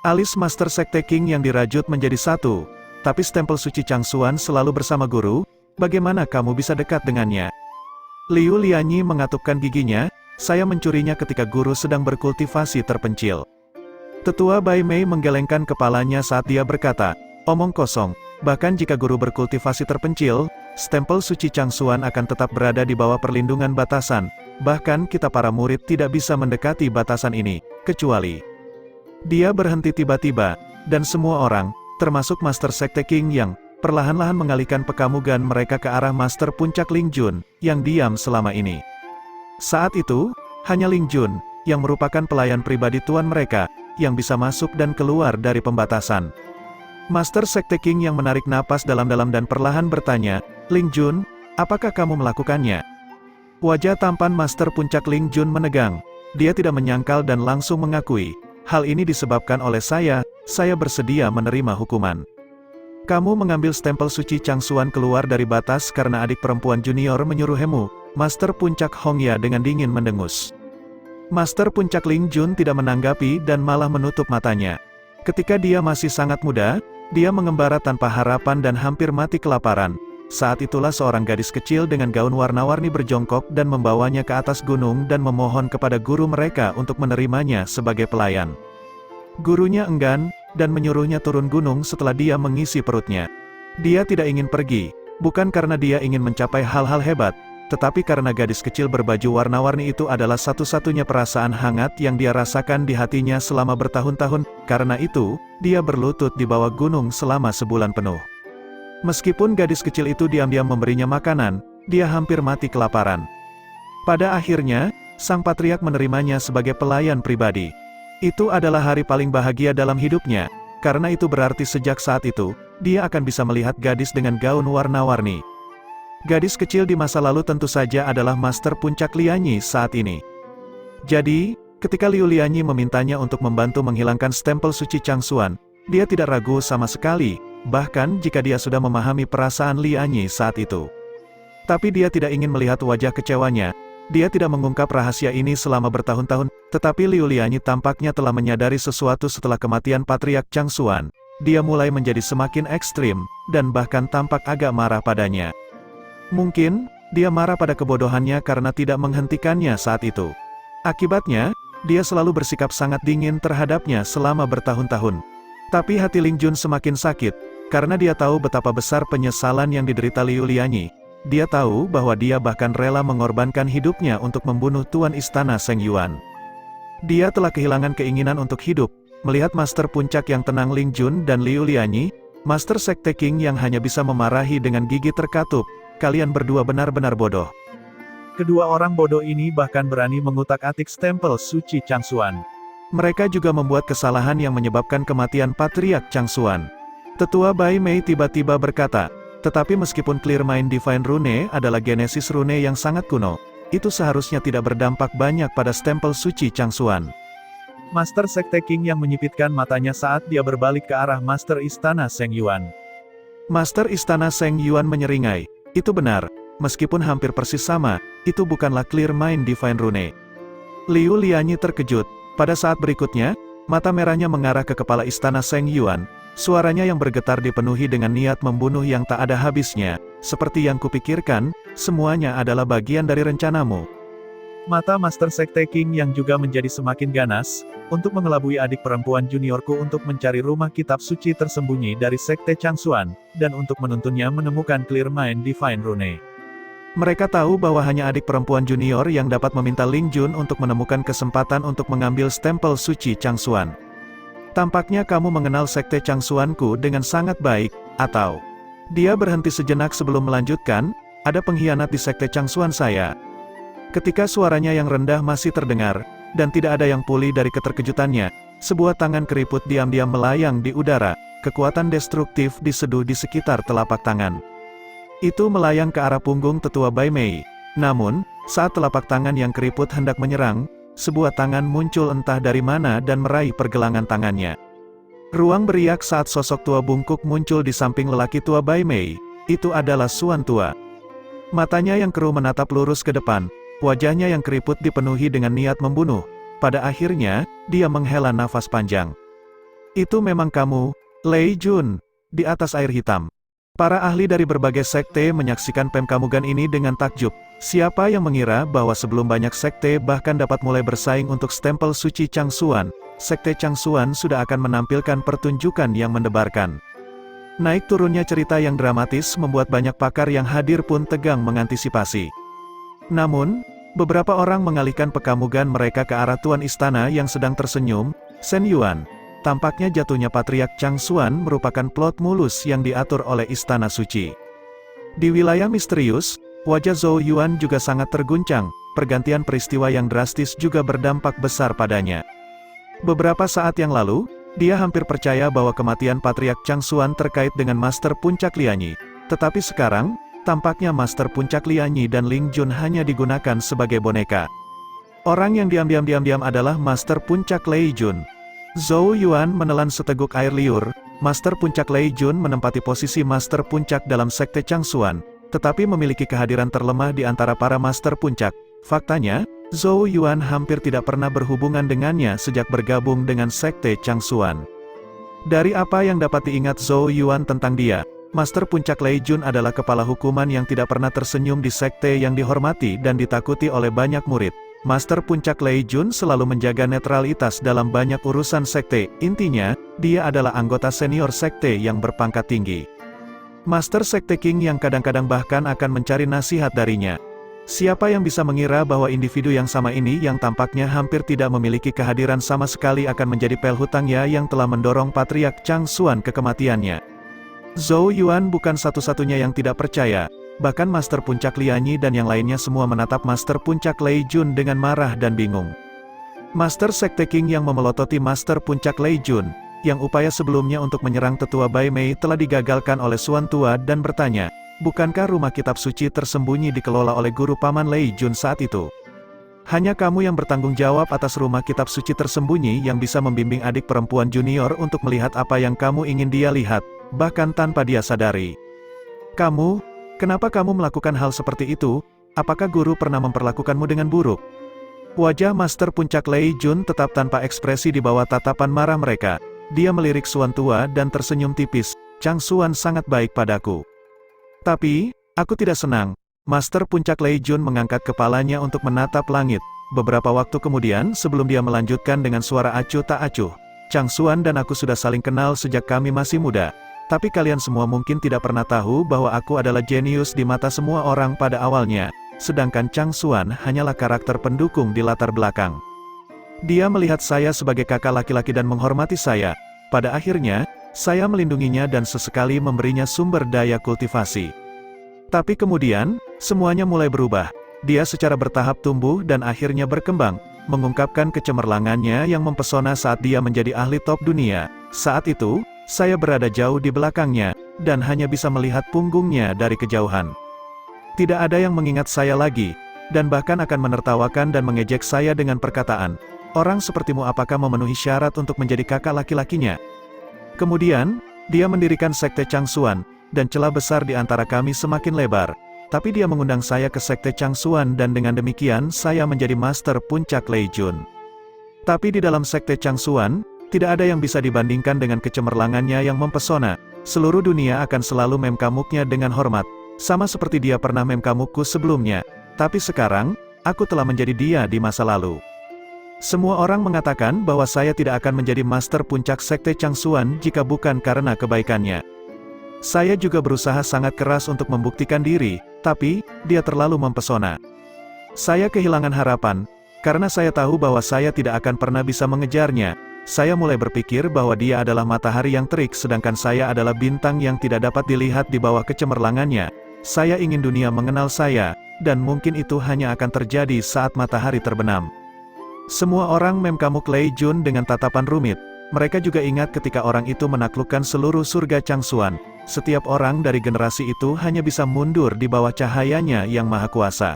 Alis Master Sekte King yang dirajut menjadi satu, tapi stempel suci Changsuan selalu bersama guru. Bagaimana kamu bisa dekat dengannya? Liu Lianyi mengatupkan giginya. Saya mencurinya ketika guru sedang berkultivasi terpencil. Tetua Bai Mei menggelengkan kepalanya saat dia berkata, omong kosong. Bahkan jika guru berkultivasi terpencil, stempel suci Changsuan akan tetap berada di bawah perlindungan batasan. Bahkan kita para murid tidak bisa mendekati batasan ini, kecuali. Dia berhenti tiba-tiba, dan semua orang, termasuk Master Sekte King yang perlahan-lahan mengalihkan pekamugan mereka ke arah Master Puncak Ling Jun, yang diam selama ini. Saat itu, hanya Ling Jun, yang merupakan pelayan pribadi tuan mereka, yang bisa masuk dan keluar dari pembatasan. Master Sekte King yang menarik napas dalam-dalam dan perlahan bertanya, Ling Jun, apakah kamu melakukannya? Wajah tampan Master Puncak Ling Jun menegang. Dia tidak menyangkal dan langsung mengakui, hal ini disebabkan oleh saya bersedia menerima hukuman. Kamu mengambil stempel suci Changsuan keluar dari batas karena adik perempuan junior menyuruhmu, Master Puncak Hongya dengan dingin mendengus. Master Puncak Ling Jun tidak menanggapi dan malah menutup matanya. Ketika dia masih sangat muda, dia mengembara tanpa harapan dan hampir mati kelaparan. Saat itulah seorang gadis kecil dengan gaun warna-warni berjongkok dan membawanya ke atas gunung dan memohon kepada guru mereka untuk menerimanya sebagai pelayan. Gurunya enggan, dan menyuruhnya turun gunung setelah dia mengisi perutnya. Dia tidak ingin pergi, bukan karena dia ingin mencapai hal-hal hebat, tetapi karena gadis kecil berbaju warna-warni itu adalah satu-satunya perasaan hangat yang dia rasakan di hatinya selama bertahun-tahun. Karena itu, dia berlutut di bawah gunung selama sebulan penuh. Meskipun gadis kecil itu diam-diam memberinya makanan, dia hampir mati kelaparan. Pada akhirnya, sang patriark menerimanya sebagai pelayan pribadi. Itu adalah hari paling bahagia dalam hidupnya, karena itu berarti sejak saat itu, dia akan bisa melihat gadis dengan gaun warna-warni. Gadis kecil di masa lalu tentu saja adalah Master Puncak Lianyi saat ini. Jadi, ketika Liu Lianyi memintanya untuk membantu menghilangkan stempel suci Changsuan, dia tidak ragu sama sekali. Bahkan jika dia sudah memahami perasaan Lianyi saat itu. Tapi dia tidak ingin melihat wajah kecewanya. Dia tidak mengungkap rahasia ini selama bertahun-tahun, tetapi Liu Lianyi tampaknya telah menyadari sesuatu setelah kematian Patriark Changsuan. Dia mulai menjadi semakin ekstrim, dan bahkan tampak agak marah padanya. Mungkin, dia marah pada kebodohannya karena tidak menghentikannya saat itu. Akibatnya, dia selalu bersikap sangat dingin terhadapnya selama bertahun-tahun. Tapi hati Ling Jun semakin sakit, karena dia tahu betapa besar penyesalan yang diderita Liu Lianyi. Dia tahu bahwa dia bahkan rela mengorbankan hidupnya untuk membunuh Tuan Istana Seng Yuan. Dia telah kehilangan keinginan untuk hidup, melihat Master Puncak yang tenang Ling Jun dan Liu Lianyi, Master Sekte King yang hanya bisa memarahi dengan gigi terkatup. Kalian berdua benar-benar bodoh. Kedua orang bodoh ini bahkan berani mengutak-atik stempel suci Changsuan. Mereka juga membuat kesalahan yang menyebabkan kematian Patriark Changsuan. Tetua Bai Mei tiba-tiba berkata, tetapi meskipun Clear Mind Divine Rune adalah genesis rune yang sangat kuno, itu seharusnya tidak berdampak banyak pada stempel suci Changsuan. Master Sekte King yang menyipitkan matanya saat dia berbalik ke arah Master Istana Seng Yuan. Master Istana Seng Yuan menyeringai, itu benar, meskipun hampir persis sama, itu bukanlah Clear Mind Divine Rune. Liu Lianyi terkejut, pada saat berikutnya, mata merahnya mengarah ke kepala Istana Seng Yuan. Suaranya yang bergetar dipenuhi dengan niat membunuh yang tak ada habisnya. Seperti yang kupikirkan, semuanya adalah bagian dari rencanamu. Mata Master Sekte King yang juga menjadi semakin ganas, untuk mengelabui adik perempuan juniorku untuk mencari rumah kitab suci tersembunyi dari Sekte Changsuan, dan untuk menuntunnya menemukan Clear Mind Divine Rune. Mereka tahu bahwa hanya adik perempuan junior yang dapat meminta Ling Jun untuk menemukan kesempatan untuk mengambil stempel suci Changsuan. Tampaknya kamu mengenal Sekte Changsuanku dengan sangat baik, atau... Dia berhenti sejenak sebelum melanjutkan, ada pengkhianat di Sekte Changsuan saya. Ketika suaranya yang rendah masih terdengar, dan tidak ada yang pulih dari keterkejutannya, sebuah tangan keriput diam-diam melayang di udara, kekuatan destruktif diseduh di sekitar telapak tangan. Itu melayang ke arah punggung tetua Bai Mei. Namun, saat telapak tangan yang keriput hendak menyerang, sebuah tangan muncul entah dari mana dan meraih pergelangan tangannya. Ruang beriak saat sosok tua bungkuk muncul di samping lelaki tua Bai Mei. Itu adalah Suan tua. Matanya yang keruh menatap lurus ke depan. Wajahnya yang keriput dipenuhi dengan niat membunuh. Pada akhirnya, dia menghela nafas panjang. Itu memang kamu, Lei Jun, di atas air hitam. Para ahli dari berbagai sekte menyaksikan pemkamugan ini dengan takjub. Siapa yang mengira bahwa sebelum banyak sekte bahkan dapat mulai bersaing untuk stempel suci Changsuan, sekte Changsuan sudah akan menampilkan pertunjukan yang mendebarkan. Naik turunnya cerita yang dramatis membuat banyak pakar yang hadir pun tegang mengantisipasi. Namun, beberapa orang mengalihkan pekamugan mereka ke arah tuan istana yang sedang tersenyum, Shen Yuan. Tampaknya jatuhnya Patriark Changsuan merupakan plot mulus yang diatur oleh Istana Suci. Di wilayah misterius, wajah Zhou Yuan juga sangat terguncang, pergantian peristiwa yang drastis juga berdampak besar padanya. Beberapa saat yang lalu, dia hampir percaya bahwa kematian Patriark Changsuan terkait dengan Master Puncak Lianyi, tetapi sekarang, tampaknya Master Puncak Lianyi dan Ling Jun hanya digunakan sebagai boneka. Orang yang diam-diam adalah Master Puncak Lei Jun. Zhou Yuan menelan seteguk air liur. Master Puncak Lei Jun menempati posisi Master Puncak dalam sekte Changsuan, tetapi memiliki kehadiran terlemah di antara para Master Puncak. Faktanya, Zhou Yuan hampir tidak pernah berhubungan dengannya sejak bergabung dengan sekte Changsuan. Dari apa yang dapat diingat Zhou Yuan tentang dia, Master Puncak Lei Jun adalah kepala hukuman yang tidak pernah tersenyum di sekte yang dihormati dan ditakuti oleh banyak murid. Master Puncak Lei Jun selalu menjaga netralitas dalam banyak urusan sekte. Intinya, dia adalah anggota senior sekte yang berpangkat tinggi. Master Sekte King yang kadang-kadang bahkan akan mencari nasihat darinya. Siapa yang bisa mengira bahwa individu yang sama ini yang tampaknya hampir tidak memiliki kehadiran sama sekali akan menjadi pelhutangnya yang telah mendorong Patriark Changsuan ke kematiannya. Zhou Yuan bukan satu-satunya yang tidak percaya, bahkan Master Puncak Lianyi dan yang lainnya semua menatap Master Puncak Lei Jun dengan marah dan bingung. Master Sekte King yang memelototi Master Puncak Lei Jun, yang upaya sebelumnya untuk menyerang tetua Bai Mei telah digagalkan oleh Suan tua dan bertanya, bukankah rumah kitab suci tersembunyi dikelola oleh guru paman Lei Jun saat itu? Hanya kamu yang bertanggung jawab atas rumah kitab suci tersembunyi yang bisa membimbing adik perempuan junior untuk melihat apa yang kamu ingin dia lihat, bahkan tanpa dia sadari. Kenapa kamu melakukan hal seperti itu? Apakah guru pernah memperlakukanmu dengan buruk? Wajah Master Puncak Lei Jun tetap tanpa ekspresi di bawah tatapan marah mereka. Dia melirik Suan tua dan tersenyum tipis, Changsuan sangat baik padaku. Tapi, aku tidak senang. Master Puncak Lei Jun mengangkat kepalanya untuk menatap langit. Beberapa waktu kemudian sebelum dia melanjutkan dengan suara acuh tak acuh. Changsuan dan aku sudah saling kenal sejak kami masih muda. Tapi kalian semua mungkin tidak pernah tahu bahwa aku adalah jenius di mata semua orang pada awalnya, sedangkan Changsuan hanyalah karakter pendukung di latar belakang. Dia melihat saya sebagai kakak laki-laki dan menghormati saya. Pada akhirnya, saya melindunginya dan sesekali memberinya sumber daya kultivasi. Tapi kemudian, semuanya mulai berubah. Dia secara bertahap tumbuh dan akhirnya berkembang, mengungkapkan kecemerlangannya yang mempesona saat dia menjadi ahli top dunia. Saat itu, saya berada jauh di belakangnya, dan hanya bisa melihat punggungnya dari kejauhan. Tidak ada yang mengingat saya lagi, dan bahkan akan menertawakan dan mengejek saya dengan perkataan, orang sepertimu apakah memenuhi syarat untuk menjadi kakak laki-lakinya? Kemudian, dia mendirikan sekte Changsuan, dan celah besar di antara kami semakin lebar. Tapi dia mengundang saya ke sekte Changsuan dan dengan demikian saya menjadi Master Puncak Lei Jun. Tapi di dalam sekte Changsuan, tidak ada yang bisa dibandingkan dengan kecemerlangannya yang mempesona. Seluruh dunia akan selalu memkamuknya dengan hormat, sama seperti dia pernah memkamukku sebelumnya. Tapi sekarang, aku telah menjadi dia di masa lalu. Semua orang mengatakan bahwa saya tidak akan menjadi Master Puncak Sekte Changsuan jika bukan karena kebaikannya. Saya juga berusaha sangat keras untuk membuktikan diri, tapi dia terlalu mempesona. Saya kehilangan harapan, karena saya tahu bahwa saya tidak akan pernah bisa mengejarnya. Saya mulai berpikir bahwa dia adalah matahari yang terik sedangkan saya adalah bintang yang tidak dapat dilihat di bawah kecemerlangannya. Saya ingin dunia mengenal saya, dan mungkin itu hanya akan terjadi saat matahari terbenam. Semua orang memkamuk Lei Jun dengan tatapan rumit. Mereka juga ingat ketika orang itu menaklukkan seluruh surga Changsuan. Setiap orang dari generasi itu hanya bisa mundur di bawah cahayanya yang maha kuasa.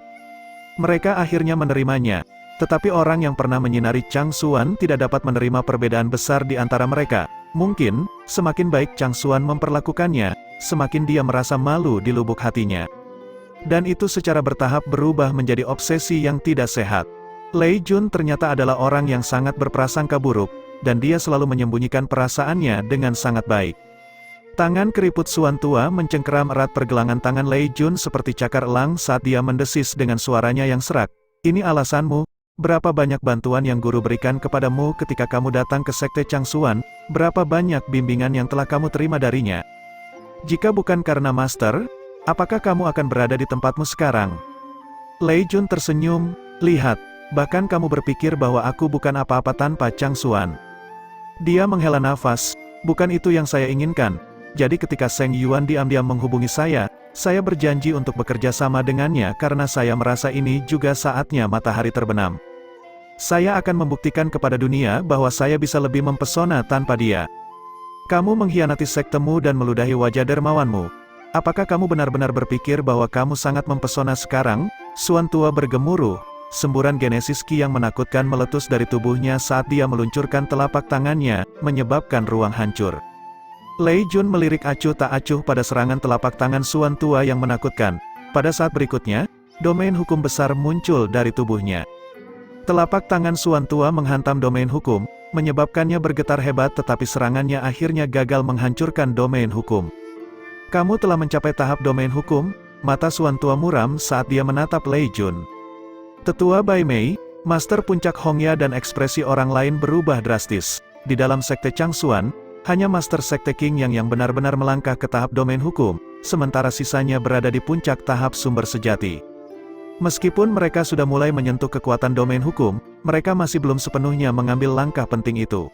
Mereka akhirnya menerimanya. Tetapi orang yang pernah menyinari Changsuan tidak dapat menerima perbedaan besar di antara mereka. Mungkin, semakin baik Changsuan memperlakukannya, semakin dia merasa malu di lubuk hatinya. Dan itu secara bertahap berubah menjadi obsesi yang tidak sehat. Lei Jun ternyata adalah orang yang sangat berprasangka buruk, dan dia selalu menyembunyikan perasaannya dengan sangat baik. Tangan keriput Suan tua mencengkeram erat pergelangan tangan Lei Jun seperti cakar elang saat dia mendesis dengan suaranya yang serak. Ini alasanmu? Berapa banyak bantuan yang guru berikan kepadamu ketika kamu datang ke Sekte Changsuan? Berapa banyak bimbingan yang telah kamu terima darinya? Jika bukan karena Master, apakah kamu akan berada di tempatmu sekarang? Lei Jun tersenyum, lihat, bahkan kamu berpikir bahwa aku bukan apa-apa tanpa Changsuan. Dia menghela nafas, bukan itu yang saya inginkan. Jadi ketika Seng Yuan diam-diam menghubungi saya berjanji untuk bekerja sama dengannya karena saya merasa ini juga saatnya matahari terbenam. Saya akan membuktikan kepada dunia bahwa saya bisa lebih mempesona tanpa dia. Kamu mengkhianati sektemu dan meludahi wajah dermawanmu. Apakah kamu benar-benar berpikir bahwa kamu sangat mempesona sekarang? Suan tua bergemuruh. Semburan genesis Qi yang menakutkan meletus dari tubuhnya saat dia meluncurkan telapak tangannya, menyebabkan ruang hancur. Lei Jun melirik acuh tak acuh pada serangan telapak tangan Suan tua yang menakutkan. Pada saat berikutnya, domain hukum besar muncul dari tubuhnya. Telapak tangan Suan tua menghantam domain hukum, menyebabkannya bergetar hebat tetapi serangannya akhirnya gagal menghancurkan domain hukum. Kamu telah mencapai tahap domain hukum, mata Suan tua muram saat dia menatap Lei Jun. Tetua Bai Mei, Master Puncak Hongya dan ekspresi orang lain berubah drastis. Di dalam Sekte Changsuan, hanya Master Sekte King yang benar-benar melangkah ke tahap domain hukum, sementara sisanya berada di puncak tahap sumber sejati. Meskipun mereka sudah mulai menyentuh kekuatan domain hukum, mereka masih belum sepenuhnya mengambil langkah penting itu.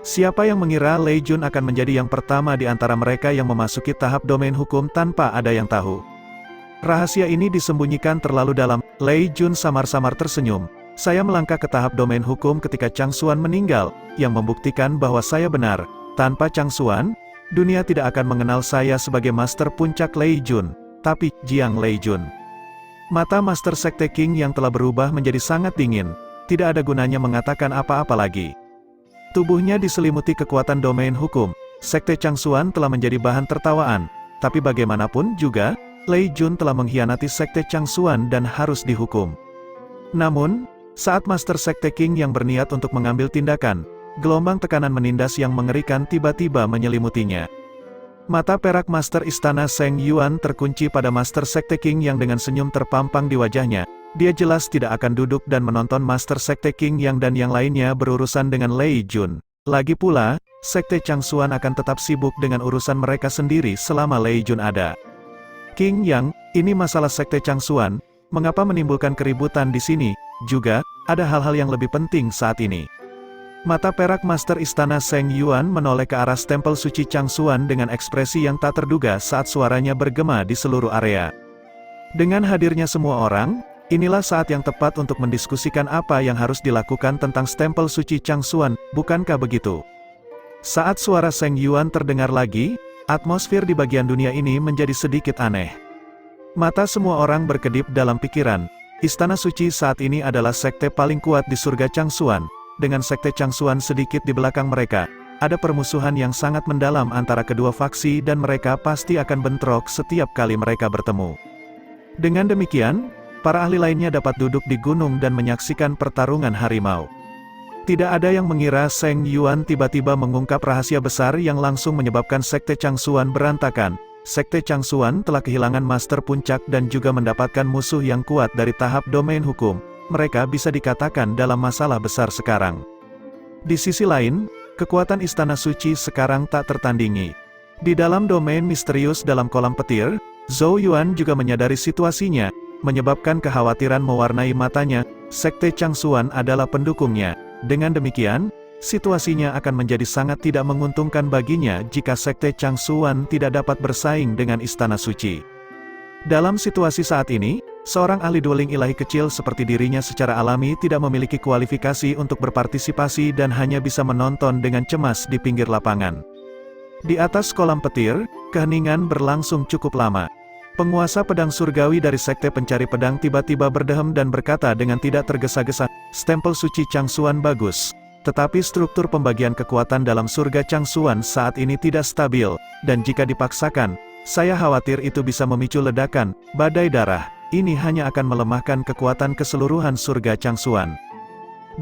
Siapa yang mengira Lei Jun akan menjadi yang pertama di antara mereka yang memasuki tahap domain hukum tanpa ada yang tahu? Rahasia ini disembunyikan terlalu dalam. Lei Jun samar-samar tersenyum. Saya melangkah ke tahap domain hukum ketika Changsuan meninggal, yang membuktikan bahwa saya benar. Tanpa Changsuan, dunia tidak akan mengenal saya sebagai Master Puncak Lei Jun, tapi Jiang Lei Jun. Mata Master Sekte King yang telah berubah menjadi sangat dingin. Tidak ada gunanya mengatakan apa-apa lagi. Tubuhnya diselimuti kekuatan domain hukum. Sekte Changsuan telah menjadi bahan tertawaan. Tapi bagaimanapun juga, Lei Jun telah mengkhianati Sekte Changsuan dan harus dihukum. Namun, saat Master Sekte King yang berniat untuk mengambil tindakan, gelombang tekanan menindas yang mengerikan tiba-tiba menyelimutinya. Mata perak Master Istana Seng Yuan terkunci pada Master Sekte King yang dengan senyum terpampang di wajahnya. Dia jelas tidak akan duduk dan menonton Master Sekte King yang dan yang lainnya berurusan dengan Lei Jun. Lagi pula, Sekte Changsuan akan tetap sibuk dengan urusan mereka sendiri selama Lei Jun ada. King Yang, ini masalah Sekte Changsuan, mengapa menimbulkan keributan di sini? Juga, ada hal-hal yang lebih penting saat ini. Mata perak Master Istana Seng Yuan menoleh ke arah stempel suci Changsuan dengan ekspresi yang tak terduga saat suaranya bergema di seluruh area. Dengan hadirnya semua orang, inilah saat yang tepat untuk mendiskusikan apa yang harus dilakukan tentang stempel suci Changsuan, bukankah begitu? Saat suara Seng Yuan terdengar lagi, atmosfer di bagian dunia ini menjadi sedikit aneh. Mata semua orang berkedip dalam pikiran. Istana Suci saat ini adalah sekte paling kuat di surga Changsuan. Dengan Sekte Changsuan sedikit di belakang mereka, ada permusuhan yang sangat mendalam antara kedua faksi dan mereka pasti akan bentrok setiap kali mereka bertemu. Dengan demikian, para ahli lainnya dapat duduk di gunung dan menyaksikan pertarungan harimau. Tidak ada yang mengira Seng Yuan tiba-tiba mengungkap rahasia besar yang langsung menyebabkan Sekte Changsuan berantakan. Sekte Changsuan telah kehilangan Master Puncak dan juga mendapatkan musuh yang kuat dari tahap domain hukum. Mereka bisa dikatakan dalam masalah besar sekarang. Di sisi lain, kekuatan Istana Suci sekarang tak tertandingi. Di dalam domain misterius dalam kolam petir, Zhou Yuan juga menyadari situasinya, menyebabkan kekhawatiran mewarnai matanya. Sekte Changsuan adalah pendukungnya. Dengan demikian, situasinya akan menjadi sangat tidak menguntungkan baginya jika Sekte Changsuan tidak dapat bersaing dengan Istana Suci. Dalam situasi saat ini, Seorang ahli dueling ilahi kecil seperti dirinya secara alami tidak memiliki kualifikasi untuk berpartisipasi dan hanya bisa menonton dengan cemas di pinggir lapangan. Di atas kolam petir, keheningan berlangsung cukup lama. Penguasa pedang surgawi dari Sekte Pencari Pedang tiba-tiba berdehem dan berkata dengan tidak tergesa-gesa, "Stempel suci Changsuan bagus. Tetapi struktur pembagian kekuatan dalam surga Changsuan saat ini tidak stabil, dan jika dipaksakan, saya khawatir itu bisa memicu ledakan, badai darah. Ini hanya akan melemahkan kekuatan keseluruhan surga Changsuan."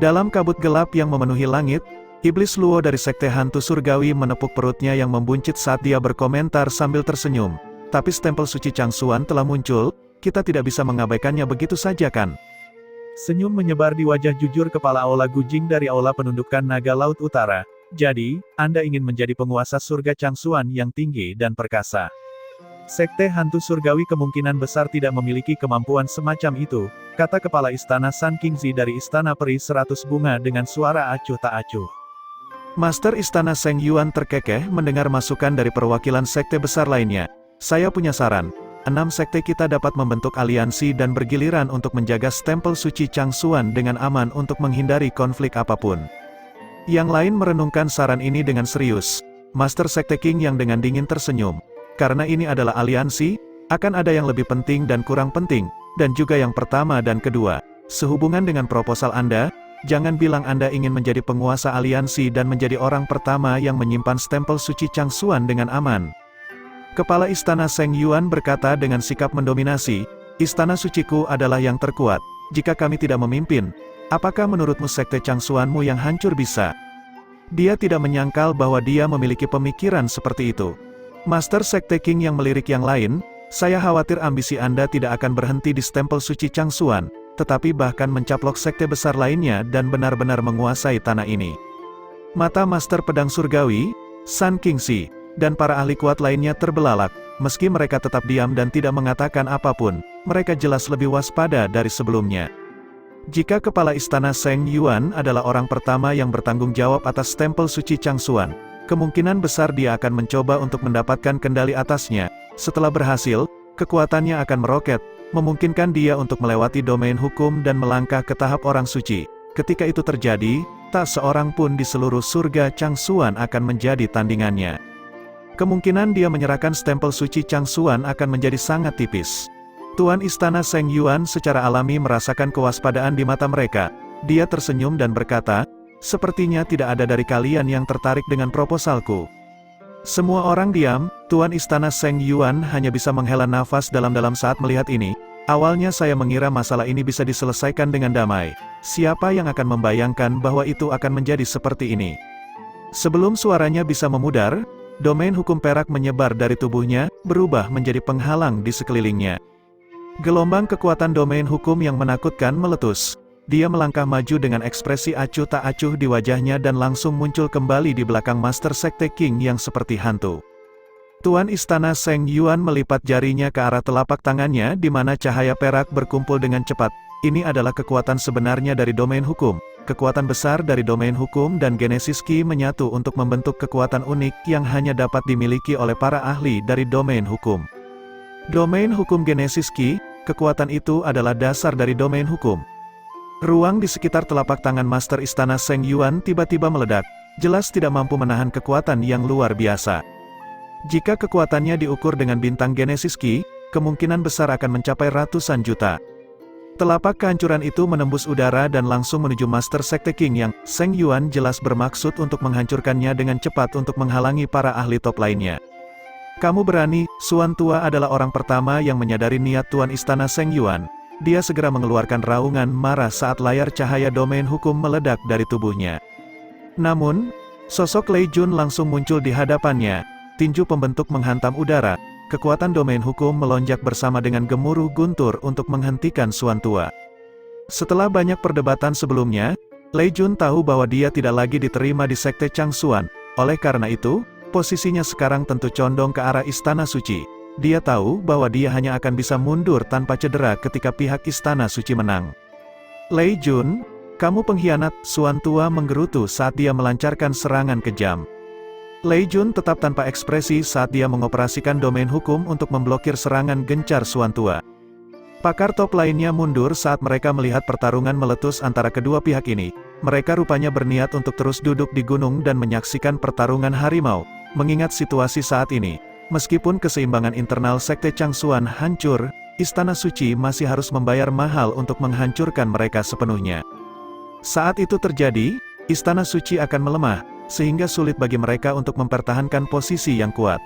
Dalam kabut gelap yang memenuhi langit, Iblis Luo dari Sekte Hantu Surgawi menepuk perutnya yang membuncit saat dia berkomentar sambil tersenyum. "Tapi stempel suci Changsuan telah muncul, kita tidak bisa mengabaikannya begitu saja kan?" Senyum menyebar di wajah jujur kepala Aula Gujing dari Aula Penundukan Naga Laut Utara. "Jadi, Anda ingin menjadi penguasa surga Changsuan yang tinggi dan perkasa?" Sekte Hantu Surgawi kemungkinan besar tidak memiliki kemampuan semacam itu, kata Kepala Istana San Qingzi dari Istana Peri 100 Bunga dengan suara acuh tak acuh. Master Istana Seng Yuan terkekeh mendengar masukan dari perwakilan sekte besar lainnya. "Saya punya saran. 6 sekte kita dapat membentuk aliansi dan bergiliran untuk menjaga stempel suci Changsuan dengan aman untuk menghindari konflik apapun." Yang lain merenungkan saran ini dengan serius. Master Sekte King yang dengan dingin tersenyum. "Karena ini adalah aliansi, akan ada yang lebih penting dan kurang penting, dan juga yang pertama dan kedua. Sehubungan dengan proposal Anda, jangan bilang Anda ingin menjadi penguasa aliansi dan menjadi orang pertama yang menyimpan stempel suci Changsuan dengan aman." Kepala Istana Seng Yuan berkata dengan sikap mendominasi, "Istana suciku adalah yang terkuat. Jika kami tidak memimpin, apakah menurutmu sekte Changsuanmu yang hancur bisa?" Dia tidak menyangkal bahwa dia memiliki pemikiran seperti itu. Master Sekte King yang melirik yang lain, "Saya khawatir ambisi Anda tidak akan berhenti di stempel suci Changsuan, tetapi bahkan mencaplok sekte besar lainnya dan benar-benar menguasai tanah ini." Mata Master Pedang Surgawi, San Qingzi, dan para ahli kuat lainnya terbelalak. Meski mereka tetap diam dan tidak mengatakan apapun, mereka jelas lebih waspada dari sebelumnya. Jika Kepala Istana Seng Yuan adalah orang pertama yang bertanggung jawab atas stempel suci Changsuan, kemungkinan besar dia akan mencoba untuk mendapatkan kendali atasnya. Setelah berhasil, kekuatannya akan meroket, memungkinkan dia untuk melewati domain hukum dan melangkah ke tahap orang suci. Ketika itu terjadi, tak seorang pun di seluruh surga Changsuan akan menjadi tandingannya. Kemungkinan dia menyerahkan stempel suci Changsuan akan menjadi sangat tipis. Tuan Istana Seng Yuan secara alami merasakan kewaspadaan di mata mereka. Dia tersenyum dan berkata, "Sepertinya tidak ada dari kalian yang tertarik dengan proposalku." Semua orang diam. Tuan Istana Seng Yuan hanya bisa menghela nafas dalam-dalam saat melihat ini. "Awalnya saya mengira masalah ini bisa diselesaikan dengan damai. Siapa yang akan membayangkan bahwa itu akan menjadi seperti ini?" Sebelum suaranya bisa memudar, domain hukum perak menyebar dari tubuhnya, berubah menjadi penghalang di sekelilingnya. Gelombang kekuatan domain hukum yang menakutkan meletus. Dia melangkah maju dengan ekspresi acuh tak acuh di wajahnya dan langsung muncul kembali di belakang Master Sekte King yang seperti hantu. Tuan Istana Seng Yuan melipat jarinya ke arah telapak tangannya di mana cahaya perak berkumpul dengan cepat. Ini adalah kekuatan sebenarnya dari domain hukum. Kekuatan besar dari domain hukum dan Genesis Ki menyatu untuk membentuk kekuatan unik yang hanya dapat dimiliki oleh para ahli dari domain hukum. Domain hukum Genesis Ki, kekuatan itu adalah dasar dari domain hukum. Ruang di sekitar telapak tangan Master Istana Seng Yuan tiba-tiba meledak, jelas tidak mampu menahan kekuatan yang luar biasa. Jika kekuatannya diukur dengan bintang Genesis Ki, kemungkinan besar akan mencapai ratusan juta. Telapak kehancuran itu menembus udara dan langsung menuju Master Sekte King yang, Seng Yuan jelas bermaksud untuk menghancurkannya dengan cepat untuk menghalangi para ahli top lainnya. "Kamu berani?" Suan Tua adalah orang pertama yang menyadari niat Tuan Istana Seng Yuan. Dia segera mengeluarkan raungan marah saat layar cahaya domain hukum meledak dari tubuhnya. Namun, sosok Lei Jun langsung muncul di hadapannya. Tinju pembentuk menghantam udara. Kekuatan domain hukum melonjak bersama dengan gemuruh guntur untuk menghentikan Suan Tua. Setelah banyak perdebatan sebelumnya, Lei Jun tahu bahwa dia tidak lagi diterima di Sekte Changsuan. Oleh karena itu, posisinya sekarang tentu condong ke arah Istana Suci. Dia tahu bahwa dia hanya akan bisa mundur tanpa cedera ketika pihak Istana Suci menang. "Lei Jun, kamu pengkhianat!" Suan Tua menggerutu saat dia melancarkan serangan kejam. Lei Jun tetap tanpa ekspresi saat dia mengoperasikan domain hukum untuk memblokir serangan gencar Suan Tua. Pakar top lainnya mundur saat mereka melihat pertarungan meletus antara kedua pihak ini. Mereka rupanya berniat untuk terus duduk di gunung dan menyaksikan pertarungan harimau. Mengingat situasi saat ini, meskipun keseimbangan internal Sekte Changsuan hancur, Istana Suci masih harus membayar mahal untuk menghancurkan mereka sepenuhnya. Saat itu terjadi, Istana Suci akan melemah, sehingga sulit bagi mereka untuk mempertahankan posisi yang kuat.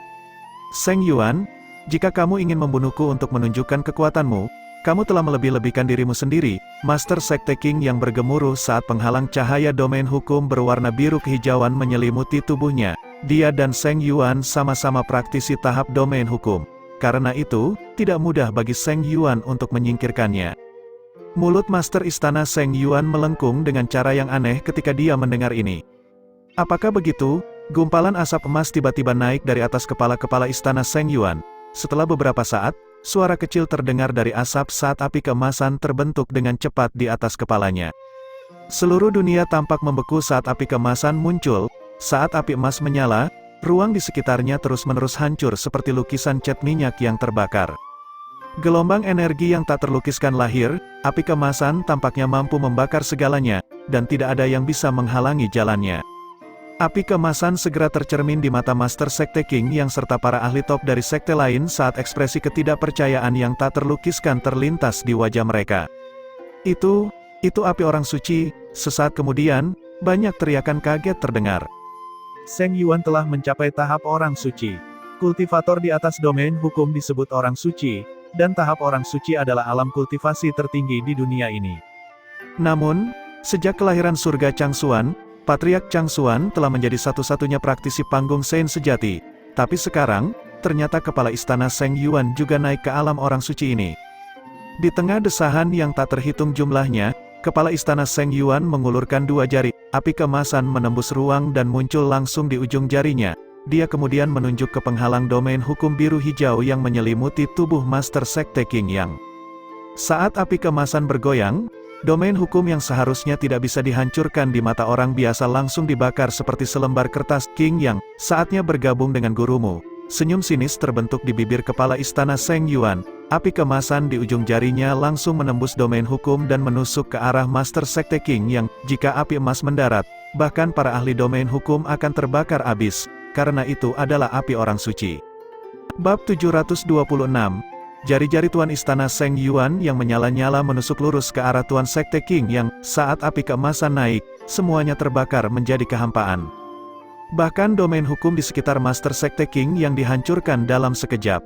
Seng Yuan, jika kamu ingin membunuhku untuk menunjukkan kekuatanmu, kamu telah melebih-lebihkan dirimu sendiri. Master Sekte King yang bergemuruh saat penghalang cahaya domain hukum berwarna biru kehijauan menyelimuti tubuhnya. Dia dan Seng Yuan sama-sama praktisi tahap domain hukum. Karena itu, tidak mudah bagi Seng Yuan untuk menyingkirkannya. Mulut Master Istana Seng Yuan melengkung dengan cara yang aneh ketika dia mendengar ini. Apakah begitu? Gumpalan asap emas tiba-tiba naik dari atas kepala-kepala Istana Seng Yuan. Setelah beberapa saat, suara kecil terdengar dari asap saat api keemasan terbentuk dengan cepat di atas kepalanya. Seluruh dunia tampak membeku saat api keemasan muncul. Saat api emas menyala, ruang di sekitarnya terus-menerus hancur seperti lukisan cat minyak yang terbakar. Gelombang energi yang tak terlukiskan lahir, api keemasan tampaknya mampu membakar segalanya, dan tidak ada yang bisa menghalangi jalannya. Api keemasan segera tercermin di mata Master Sekte King yang serta para ahli top dari sekte lain saat ekspresi ketidakpercayaan yang tak terlukiskan terlintas di wajah mereka. Itu api orang suci. Sesaat kemudian, banyak teriakan kaget terdengar. Seng Yuan telah mencapai tahap orang suci. Kultivator di atas domain hukum disebut orang suci, dan tahap orang suci adalah alam kultivasi tertinggi di dunia ini. Namun, sejak kelahiran surga Changsuan, Patriark Changsuan telah menjadi satu-satunya praktisi panggung Sein sejati. Tapi sekarang, ternyata kepala istana Seng Yuan juga naik ke alam orang suci ini. Di tengah desahan yang tak terhitung jumlahnya, kepala istana Seng Yuan mengulurkan dua jari. Api keemasan menembus ruang dan muncul langsung di ujung jarinya. Dia kemudian menunjuk ke penghalang domain hukum biru hijau yang menyelimuti tubuh Master Sekte King Yang. Saat api keemasan bergoyang, domain hukum yang seharusnya tidak bisa dihancurkan di mata orang biasa langsung dibakar seperti selembar kertas. King Yang, saatnya bergabung dengan gurumu. Senyum sinis terbentuk di bibir kepala istana Seng Yuan. Api keemasan di ujung jarinya langsung menembus domain hukum dan menusuk ke arah Master Sekte King Yang. Jika api emas mendarat, bahkan para ahli domain hukum akan terbakar habis, karena itu adalah api orang suci. Bab 726. Jari-jari Tuan Istana Seng Yuan yang menyala-nyala menusuk lurus ke arah Tuan Sekte King Yang. Saat api keemasan naik, semuanya terbakar menjadi kehampaan. Bahkan domain hukum di sekitar Master Sekte King yang dihancurkan dalam sekejap.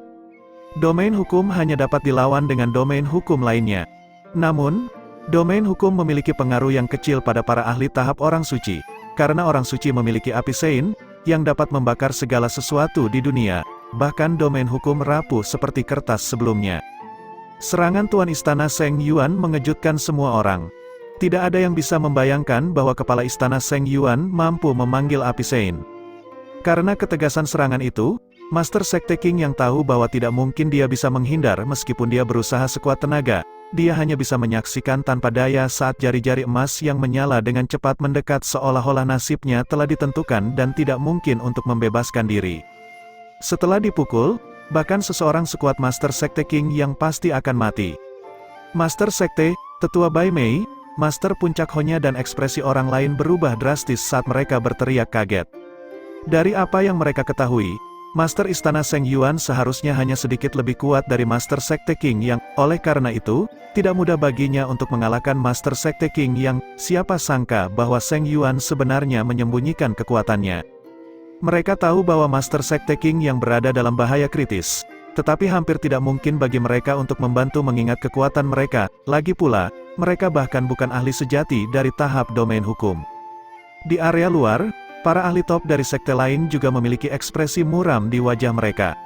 Domain hukum hanya dapat dilawan dengan domain hukum lainnya. Namun, domain hukum memiliki pengaruh yang kecil pada para ahli tahap orang suci. Karena orang suci memiliki api Sein, yang dapat membakar segala sesuatu di dunia. Bahkan domain hukum rapuh seperti kertas sebelumnya. Serangan Tuan Istana Seng Yuan mengejutkan semua orang. Tidak ada yang bisa membayangkan bahwa kepala Istana Seng Yuan mampu memanggil api Sein. Karena ketegasan serangan itu, Master Sekte King yang tahu bahwa tidak mungkin dia bisa menghindar meskipun dia berusaha sekuat tenaga. Dia hanya bisa menyaksikan tanpa daya saat jari-jari emas yang menyala dengan cepat mendekat seolah-olah nasibnya telah ditentukan dan tidak mungkin untuk membebaskan diri. Setelah dipukul, bahkan seseorang sekuat Master Sekte King yang pasti akan mati. Master Sekte, Tetua Bai Mei, Master Puncak Honya dan ekspresi orang lain berubah drastis saat mereka berteriak kaget. Dari apa yang mereka ketahui, Master Istana Seng Yuan seharusnya hanya sedikit lebih kuat dari Master Sekte King Yang. Oleh karena itu, tidak mudah baginya untuk mengalahkan Master Sekte King Yang. Siapa sangka bahwa Seng Yuan sebenarnya menyembunyikan kekuatannya. Mereka tahu bahwa Master Sekte King yang berada dalam bahaya kritis. Tetapi hampir tidak mungkin bagi mereka untuk membantu mengingat kekuatan mereka. Lagi pula, mereka bahkan bukan ahli sejati dari tahap domain hukum. Di area luar, para ahli top dari sekte lain juga memiliki ekspresi muram di wajah mereka.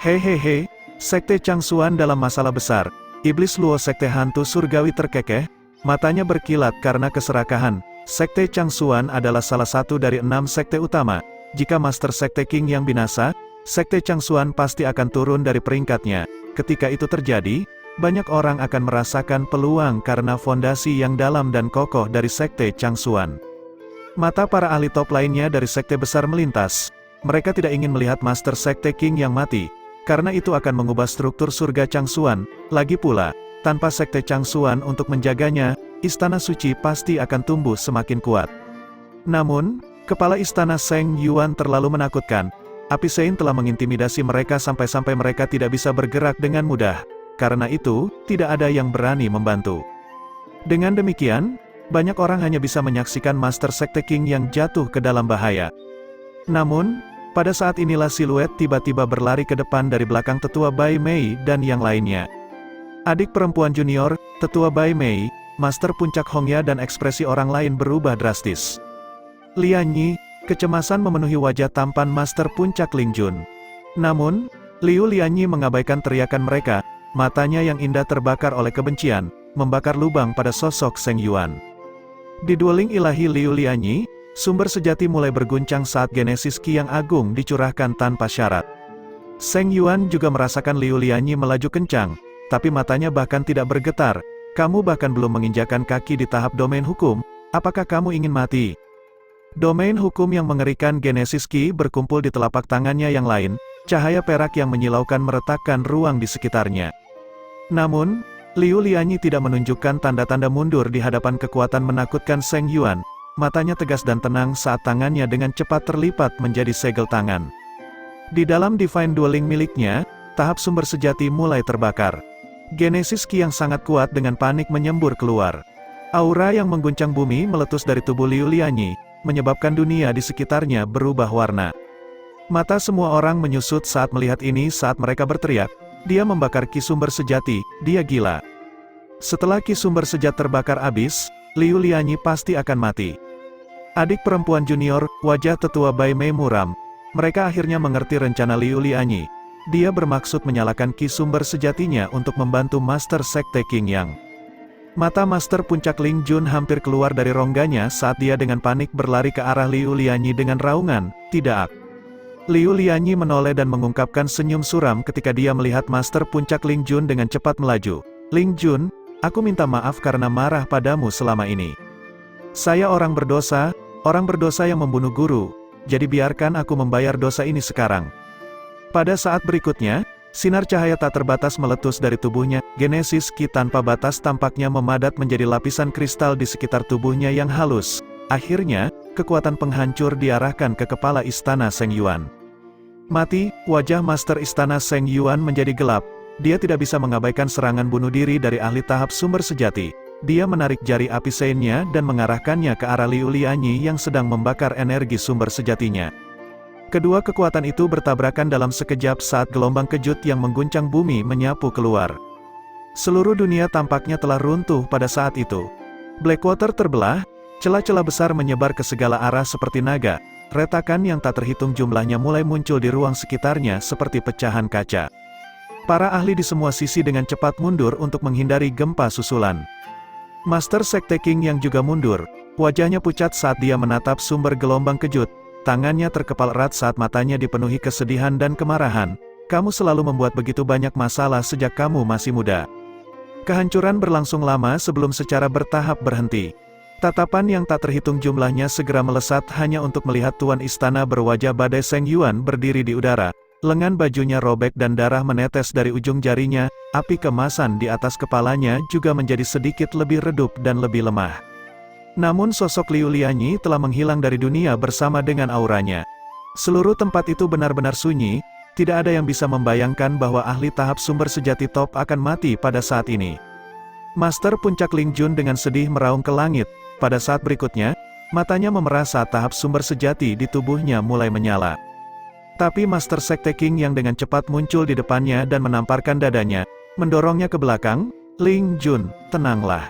Hehehe, Sekte Changsuan dalam masalah besar. Iblis Luo Sekte Hantu Surgawi terkekeh, matanya berkilat karena keserakahan. Sekte Changsuan adalah salah satu dari 6 sekte utama. Jika Master Sekte King yang binasa, Sekte Changsuan pasti akan turun dari peringkatnya. Ketika itu terjadi, banyak orang akan merasakan peluang karena fondasi yang dalam dan kokoh dari Sekte Changsuan. Mata para ahli top lainnya dari sekte besar melintas. Mereka tidak ingin melihat Master Sekte King yang mati, karena itu akan mengubah struktur surga Changsuan. Lagi pula, tanpa Sekte Changsuan untuk menjaganya, Istana Suci pasti akan tumbuh semakin kuat. Namun, kepala Istana Seng Yuan terlalu menakutkan. Api Sein telah mengintimidasi mereka sampai-sampai mereka tidak bisa bergerak dengan mudah. Karena itu, tidak ada yang berani membantu. Dengan demikian, banyak orang hanya bisa menyaksikan Master Sekte King yang jatuh ke dalam bahaya. Namun, pada saat inilah siluet tiba-tiba berlari ke depan dari belakang Tetua Bai Mei dan yang lainnya. Adik perempuan junior, Tetua Bai Mei, Master Puncak Hongya dan ekspresi orang lain berubah drastis. Lian Yi, kecemasan memenuhi wajah tampan Master Puncak Ling Jun. Namun, Liu Lianyi mengabaikan teriakan mereka, matanya yang indah terbakar oleh kebencian, membakar lubang pada sosok Seng Yuan. Di dueling ilahi Liu Lianyi, sumber sejati mulai berguncang saat Genesis Ki yang agung dicurahkan tanpa syarat. Seng Yuan juga merasakan Liu Lianyi melaju kencang, tapi matanya bahkan tidak bergetar. Kamu bahkan belum menginjakan kaki di tahap domain hukum, apakah kamu ingin mati? Domain hukum yang mengerikan Genesis Ki berkumpul di telapak tangannya yang lain, cahaya perak yang menyilaukan meretakkan ruang di sekitarnya. Namun, Liu Lianyi tidak menunjukkan tanda-tanda mundur di hadapan kekuatan menakutkan Seng Yuan, matanya tegas dan tenang saat tangannya dengan cepat terlipat menjadi segel tangan. Di dalam Divine Dueling miliknya, tahap sumber sejati mulai terbakar. Genesis Ki yang sangat kuat dengan panik menyembur keluar. Aura yang mengguncang bumi meletus dari tubuh Liu Lianyi, menyebabkan dunia di sekitarnya berubah warna. Mata semua orang menyusut saat melihat ini saat mereka berteriak, dia membakar ki sumber sejati, dia gila. Setelah ki sumber sejat terbakar habis, Liu Lianyi pasti akan mati. Adik perempuan junior, wajah Tetua Bai Mei muram. Mereka akhirnya mengerti rencana Liu Lianyi. Dia bermaksud menyalakan ki sumber sejatinya untuk membantu Master Sekte King Yang. Mata Master Puncak Ling Jun hampir keluar dari rongganya saat dia dengan panik berlari ke arah Liu Lianyi dengan raungan, tidak. Liu Lianyi menoleh dan mengungkapkan senyum suram ketika dia melihat Master Puncak Ling Jun dengan cepat melaju. Ling Jun, aku minta maaf karena marah padamu selama ini. Saya orang berdosa yang membunuh guru, jadi biarkan aku membayar dosa ini sekarang. Pada saat berikutnya, sinar cahaya tak terbatas meletus dari tubuhnya, Genesis Ki tanpa batas tampaknya memadat menjadi lapisan kristal di sekitar tubuhnya yang halus. Akhirnya, kekuatan penghancur diarahkan ke kepala Istana Seng Yuan. Mati, wajah Master Istana Seng Yuan menjadi gelap. Dia tidak bisa mengabaikan serangan bunuh diri dari ahli tahap sumber sejati. Dia menarik jari api Seinnya dan mengarahkannya ke arah Liu Lianyi yang sedang membakar energi sumber sejatinya. Kedua kekuatan itu bertabrakan dalam sekejap saat gelombang kejut yang mengguncang bumi menyapu keluar. Seluruh dunia tampaknya telah runtuh pada saat itu. Blackwater terbelah, celah-celah besar menyebar ke segala arah seperti naga. Retakan yang tak terhitung jumlahnya mulai muncul di ruang sekitarnya seperti pecahan kaca. Para ahli di semua sisi dengan cepat mundur untuk menghindari gempa susulan. Master Sekte King yang juga mundur, wajahnya pucat saat dia menatap sumber gelombang kejut. Tangannya terkepal erat saat matanya dipenuhi kesedihan dan kemarahan. Kamu selalu membuat begitu banyak masalah sejak kamu masih muda. Kehancuran berlangsung lama sebelum secara bertahap berhenti. Tatapan yang tak terhitung jumlahnya segera melesat hanya untuk melihat Tuan Istana berwajah badai Seng Yuan berdiri di udara. Lengan bajunya robek dan darah menetes dari ujung jarinya, api kemasan di atas kepalanya juga menjadi sedikit lebih redup dan lebih lemah. Namun sosok Liu Lianyi telah menghilang dari dunia bersama dengan auranya. Seluruh tempat itu benar-benar sunyi, tidak ada yang bisa membayangkan bahwa ahli tahap sumber sejati top akan mati pada saat ini. Master Puncak Ling Jun dengan sedih meraung ke langit, pada saat berikutnya, matanya memerah saat tahap sumber sejati di tubuhnya mulai menyala. Tapi Master Sekte King yang dengan cepat muncul di depannya dan menamparkan dadanya, mendorongnya ke belakang, Ling Jun, tenanglah.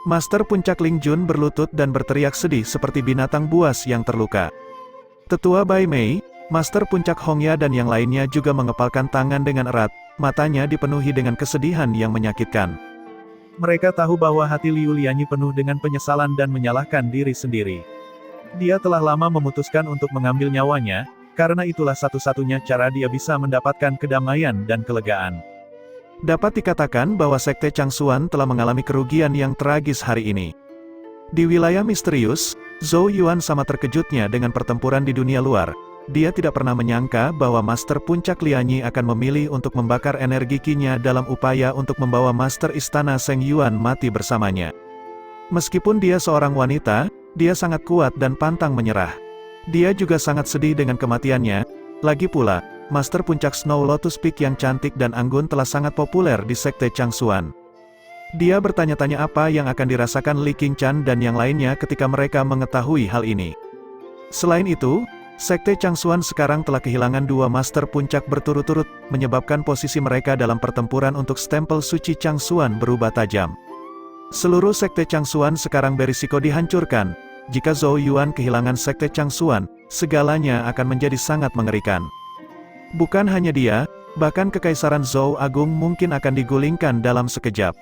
Master Puncak Ling Jun berlutut dan berteriak sedih seperti binatang buas yang terluka. Tetua Bai Mei, Master Puncak Hongya dan yang lainnya juga mengepalkan tangan dengan erat, matanya dipenuhi dengan kesedihan yang menyakitkan. Mereka tahu bahwa hati Liu Lianyi penuh dengan penyesalan dan menyalahkan diri sendiri. Dia telah lama memutuskan untuk mengambil nyawanya, karena itulah satu-satunya cara dia bisa mendapatkan kedamaian dan kelegaan. Dapat dikatakan bahwa Sekte Changsuan telah mengalami kerugian yang tragis hari ini. Di wilayah misterius, Zhou Yuan sama terkejutnya dengan pertempuran di dunia luar. dia tidak pernah menyangka bahwa Master Puncak Lianyi akan memilih untuk membakar energi Qi-nya dalam upaya untuk membawa Master Istana Seng Yuan mati bersamanya. Meskipun dia seorang wanita, dia sangat kuat dan pantang menyerah. Dia juga sangat sedih dengan kematiannya. Lagi pula, Master Puncak Snow Lotus Peak yang cantik dan anggun telah sangat populer di Sekte Changsuan. Dia bertanya-tanya apa yang akan dirasakan Li Qingchen dan yang lainnya ketika mereka mengetahui hal ini. Selain itu, Sekte Changsuan sekarang telah kehilangan 2 Master Puncak berturut-turut, menyebabkan posisi mereka dalam pertempuran untuk stempel suci Changsuan berubah tajam. Seluruh Sekte Changsuan sekarang berisiko dihancurkan. Jika Zhou Yuan kehilangan Sekte Changsuan, segalanya akan menjadi sangat mengerikan. Bukan hanya dia, bahkan Kekaisaran Zhou Agung mungkin akan digulingkan dalam sekejap.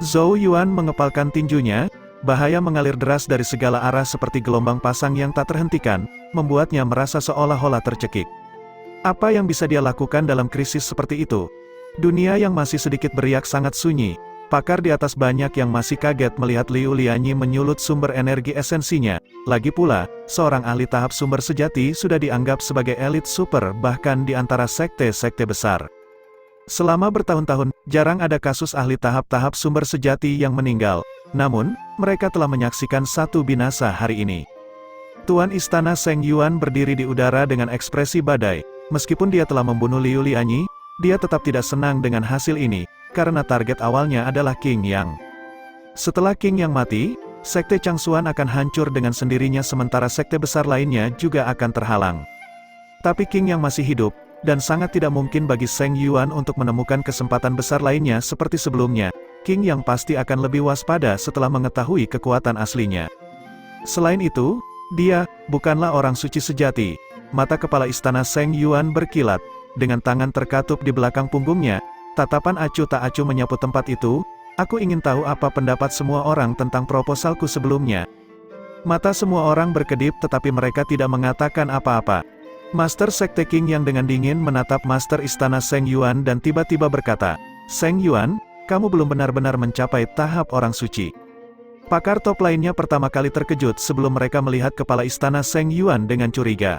Zhou Yuan mengepalkan tinjunya. Bahaya mengalir deras dari segala arah seperti gelombang pasang yang tak terhentikan, membuatnya merasa seolah-olah tercekik. Apa yang bisa dia lakukan dalam krisis seperti itu? Dunia yang masih sedikit beriak sangat sunyi. Pakar di atas banyak yang masih kaget melihat Liu Lianyi menyulut sumber energi esensinya. Lagi pula, seorang ahli tahap sumber sejati sudah dianggap sebagai elit super bahkan di antara sekte-sekte besar. Selama bertahun-tahun, jarang ada kasus ahli tahap-tahap sumber sejati yang meninggal. Namun, mereka telah menyaksikan satu binasa hari ini. Tuan Istana Seng Yuan berdiri di udara dengan ekspresi badai. Meskipun dia telah membunuh Liu Lianyi, dia tetap tidak senang dengan hasil ini, karena target awalnya adalah Qing Yang. Setelah Qing Yang mati, Sekte Changsuan akan hancur dengan sendirinya sementara sekte besar lainnya juga akan terhalang. Tapi Qing Yang masih hidup, dan sangat tidak mungkin bagi Seng Yuan untuk menemukan kesempatan besar lainnya seperti sebelumnya. Qing Yang pasti akan lebih waspada setelah mengetahui kekuatan aslinya. Selain itu, dia bukanlah orang suci sejati. Mata kepala istana Seng Yuan berkilat. Dengan tangan terkatup di belakang punggungnya, tatapan acuh tak acuh menyapu tempat itu. Aku ingin tahu apa pendapat semua orang tentang proposalku sebelumnya. Mata semua orang berkedip tetapi mereka tidak mengatakan apa-apa. Master Sekte Qing Yang dengan dingin menatap Master Istana Seng Yuan dan tiba-tiba berkata, "Seng Yuan, kamu belum benar-benar mencapai tahap orang suci." Pakar top lainnya pertama kali terkejut sebelum mereka melihat kepala istana Seng Yuan dengan curiga.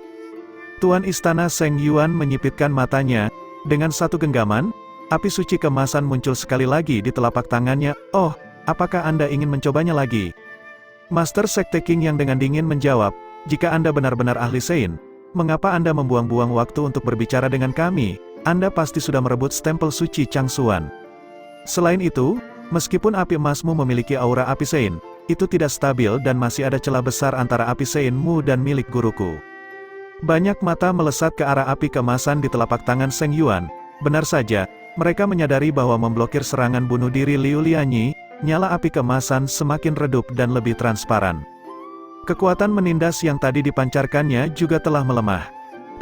Tuan Istana Seng Yuan menyipitkan matanya. Dengan satu genggaman, api suci kemasan muncul sekali lagi di telapak tangannya. "Oh, apakah Anda ingin mencobanya lagi?" Master Sekte Qing Yang dengan dingin menjawab, "Jika Anda benar-benar ahli Sein, mengapa Anda membuang-buang waktu untuk berbicara dengan kami? Anda pasti sudah merebut stempel suci Changsuan. Selain itu, meskipun api emasmu memiliki aura api Sein, itu tidak stabil dan masih ada celah besar antara api Seinmu dan milik guruku." Banyak mata melesat ke arah api keemasan di telapak tangan Seng Yuan. Benar saja, mereka menyadari bahwa memblokir serangan bunuh diri Liu Lianyi, nyala api keemasan semakin redup dan lebih transparan. Kekuatan menindas yang tadi dipancarkannya juga telah melemah.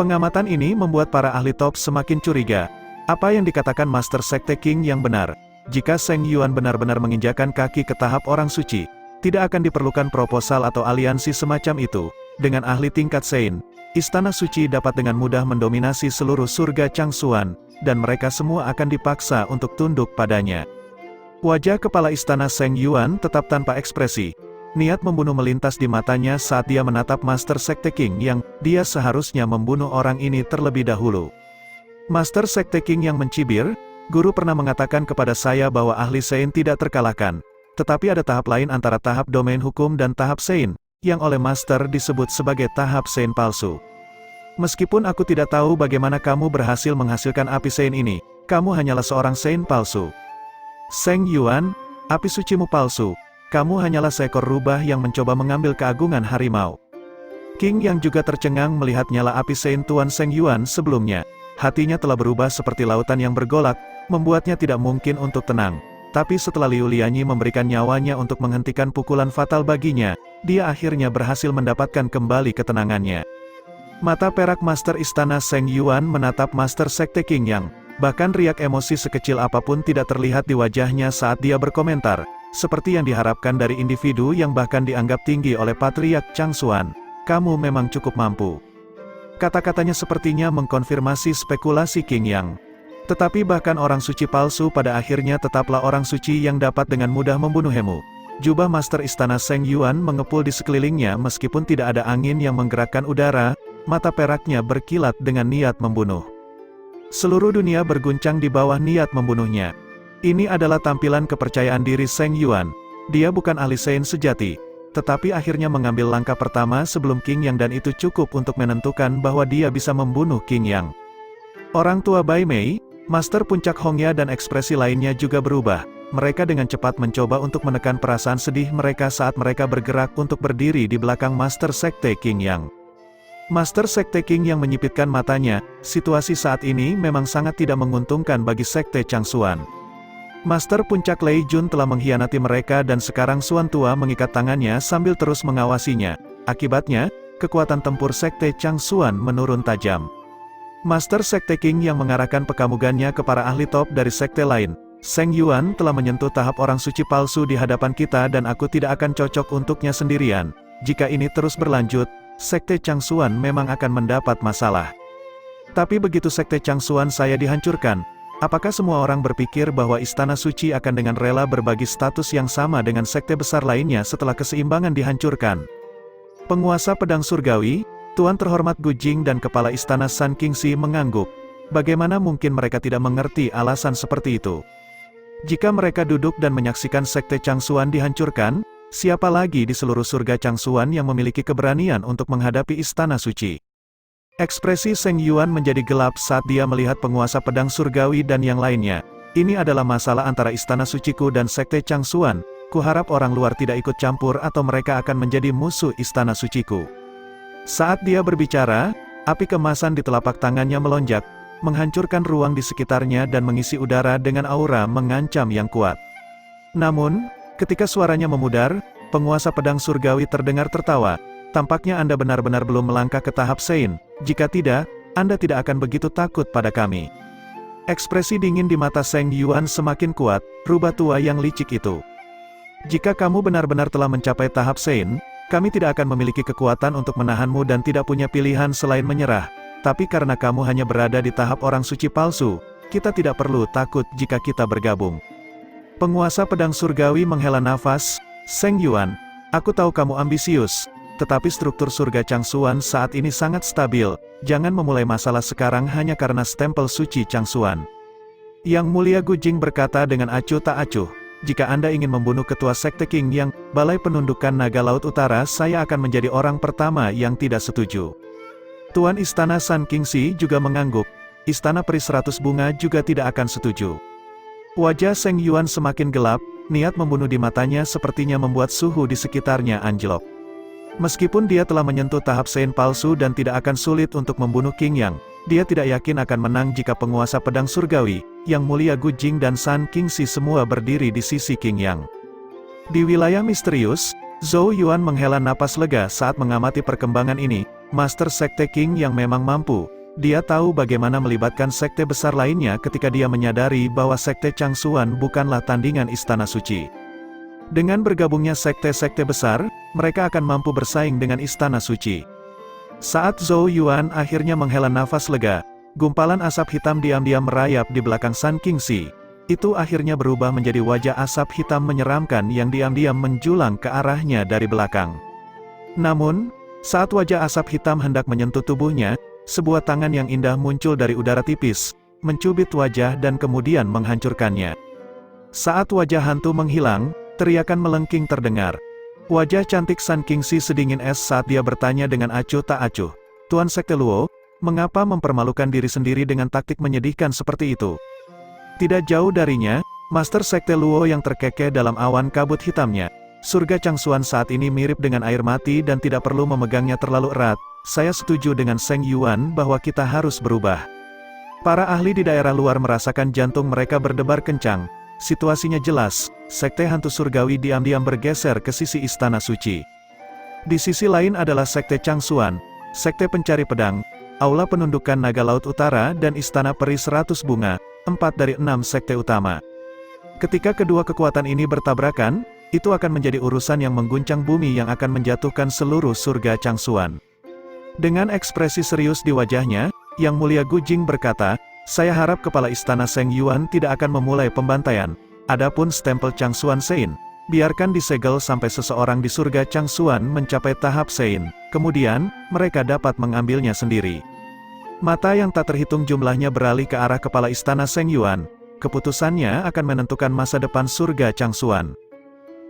Pengamatan ini membuat para ahli top semakin curiga. Apa yang dikatakan Master Sekte Qing Yang benar? Jika Seng Yuan benar-benar menginjakan kaki ke tahap orang suci, tidak akan diperlukan proposal atau aliansi semacam itu. Dengan ahli tingkat Sein, Istana Suci dapat dengan mudah mendominasi seluruh surga Changsuan, dan mereka semua akan dipaksa untuk tunduk padanya. Wajah kepala istana Seng Yuan tetap tanpa ekspresi. Niat membunuh melintas di matanya saat dia menatap Master Sekte Qing Yang. Dia seharusnya membunuh orang ini terlebih dahulu. Master Sekte Qing Yang mencibir, "Guru pernah mengatakan kepada saya bahwa ahli Sein tidak terkalahkan. Tetapi ada tahap lain antara tahap domain hukum dan tahap Sein, yang oleh Master disebut sebagai tahap Sein palsu. Meskipun aku tidak tahu bagaimana kamu berhasil menghasilkan api Sein ini, kamu hanyalah seorang Sein palsu. Seng Yuan, api sucimu palsu. Kamu hanyalah seekor rubah yang mencoba mengambil keagungan harimau." Qing Yang juga tercengang melihat nyala api Sein Tuan Seng Yuan sebelumnya. Hatinya telah berubah seperti lautan yang bergolak, membuatnya tidak mungkin untuk tenang. Tapi setelah Liu Lianyi memberikan nyawanya untuk menghentikan pukulan fatal baginya, dia akhirnya berhasil mendapatkan kembali ketenangannya. Mata perak Master Istana Seng Yuan menatap Master Sekte Qing Yang. Bahkan riak emosi sekecil apapun tidak terlihat di wajahnya saat dia berkomentar, seperti yang diharapkan dari individu yang bahkan dianggap tinggi oleh Patriark Changsuan. "Kamu memang cukup mampu." Kata-katanya sepertinya mengkonfirmasi spekulasi Qing Yang. Tetapi bahkan orang suci palsu pada akhirnya tetaplah orang suci yang dapat dengan mudah membunuhmu. Jubah Master Istana Seng Yuan mengepul di sekelilingnya meskipun tidak ada angin yang menggerakkan udara. mata peraknya berkilat dengan niat membunuh. Seluruh dunia berguncang di bawah niat membunuhnya. Ini adalah tampilan kepercayaan diri Seng Yuan. Dia bukan ahli Sein sejati, tetapi akhirnya mengambil langkah pertama sebelum Qing Yang dan itu cukup untuk menentukan bahwa dia bisa membunuh Qing Yang. Orang tua Bai Mei, Master Puncak Hongya dan ekspresi lainnya juga berubah. Mereka dengan cepat mencoba untuk menekan perasaan sedih mereka saat mereka bergerak untuk berdiri di belakang Master Sekte Qing Yang. Master Sekte Qing Yang menyipitkan matanya, situasi saat ini memang sangat tidak menguntungkan bagi Sekte Changsuan. Master Puncak Lei Jun telah mengkhianati mereka dan sekarang Suan Tua mengikat tangannya sambil terus mengawasinya. Akibatnya, kekuatan tempur Sekte Changsuan menurun tajam. Master Sekte Qing Yang mengarahkan pekamugannya ke para ahli top dari sekte lain. Seng Yuan telah menyentuh tahap orang suci palsu di hadapan kita dan aku tidak akan cocok untuknya sendirian. Jika ini terus berlanjut, Sekte Changsuan memang akan mendapat masalah. Tapi begitu Sekte Changsuan saya dihancurkan, apakah semua orang berpikir bahwa Istana Suci akan dengan rela berbagi status yang sama dengan sekte besar lainnya setelah keseimbangan dihancurkan? Penguasa pedang surgawi, Tuan terhormat Gu Jing dan kepala Istana Sun Qingxi mengangguk. Bagaimana mungkin mereka tidak mengerti alasan seperti itu? Jika mereka duduk dan menyaksikan sekte Changsuan dihancurkan, siapa lagi di seluruh surga Changsuan yang memiliki keberanian untuk menghadapi Istana Suci? Ekspresi Seng Yuan menjadi gelap saat dia melihat penguasa pedang surgawi dan yang lainnya. Ini adalah masalah antara Istana Suciku dan Sekte Changsuan. Kuharap orang luar tidak ikut campur atau mereka akan menjadi musuh Istana Suciku. Saat dia berbicara, api kemasan di telapak tangannya melonjak, menghancurkan ruang di sekitarnya dan mengisi udara dengan aura mengancam yang kuat. Namun, ketika suaranya memudar, penguasa pedang surgawi terdengar tertawa. Tampaknya Anda benar-benar belum melangkah ke tahap Sein. Jika tidak, Anda tidak akan begitu takut pada kami. Ekspresi dingin di mata Seng Yuan semakin kuat, rubah tua yang licik itu. Jika kamu benar-benar telah mencapai tahap Sein, kami tidak akan memiliki kekuatan untuk menahanmu dan tidak punya pilihan selain menyerah. Tapi karena kamu hanya berada di tahap orang suci palsu, kita tidak perlu takut jika kita bergabung. Penguasa pedang surgawi menghela nafas, Seng Yuan, aku tahu kamu ambisius. Tetapi struktur surga Changsuan saat ini sangat stabil, jangan memulai masalah sekarang hanya karena stempel suci Changsuan. Yang Mulia Gu Jing berkata dengan acuh tak acuh, jika Anda ingin membunuh ketua Sekte Qing Yang, Balai Penundukan Naga Laut Utara saya akan menjadi orang pertama yang tidak setuju. Tuan Istana Sun Qingxi juga mengangguk, Istana Peri 100 Bunga juga tidak akan setuju. Wajah Seng Yuan semakin gelap, niat membunuh di matanya sepertinya membuat suhu di sekitarnya anjlok. Meskipun dia telah menyentuh tahap Sein palsu dan tidak akan sulit untuk membunuh Qing Yang, dia tidak yakin akan menang jika penguasa pedang surgawi, Yang Mulia Gu Jing dan Sun Qingxi semua berdiri di sisi Qing Yang. Di wilayah misterius, Zhou Yuan menghela napas lega saat mengamati perkembangan ini. Master Sekte Qing Yang memang mampu. Dia tahu bagaimana melibatkan sekte besar lainnya ketika dia menyadari bahwa Sekte Changsuan bukanlah tandingan Istana Suci. Dengan bergabungnya sekte-sekte besar, mereka akan mampu bersaing dengan Istana Suci. Saat Zhou Yuan akhirnya menghela nafas lega, gumpalan asap hitam diam-diam merayap di belakang Sun Qingxi. Itu akhirnya berubah menjadi wajah asap hitam menyeramkan yang diam-diam menjulang ke arahnya dari belakang. Namun, saat wajah asap hitam hendak menyentuh tubuhnya, sebuah tangan yang indah muncul dari udara tipis, mencubit wajah dan kemudian menghancurkannya. Saat wajah hantu menghilang, teriakan melengking terdengar. Wajah cantik Sun Qingxi sedingin es saat dia bertanya dengan acuh tak acuh, Tuan Sekte Luo, mengapa mempermalukan diri sendiri dengan taktik menyedihkan seperti itu? Tidak jauh darinya, Master Sekte Luo yang terkekeh dalam awan kabut hitamnya. Surga Changsuan saat ini mirip dengan air mati dan tidak perlu memegangnya terlalu erat. Saya setuju dengan Seng Yuan bahwa kita harus berubah. Para ahli di daerah luar merasakan jantung mereka berdebar kencang. Situasinya jelas, sekte hantu surgawi diam-diam bergeser ke sisi Istana Suci. Di sisi lain adalah sekte Changsuan, sekte pencari pedang, Aula Penundukan Naga Laut Utara dan Istana Peri 100 Bunga, 4 dari 6 sekte utama. Ketika kedua kekuatan ini bertabrakan, itu akan menjadi urusan yang mengguncang bumi yang akan menjatuhkan seluruh surga Changsuan. Dengan ekspresi serius di wajahnya, Yang Mulia Gu Jing berkata, saya harap kepala istana Seng Yuan tidak akan memulai pembantaian. Adapun stempel Changsuan Sein, Biarkan disegel sampai seseorang di surga Changsuan mencapai tahap Sein, kemudian, mereka dapat mengambilnya sendiri. Mata yang tak terhitung jumlahnya beralih ke arah kepala istana Seng Yuan. Keputusannya akan menentukan masa depan surga Changsuan.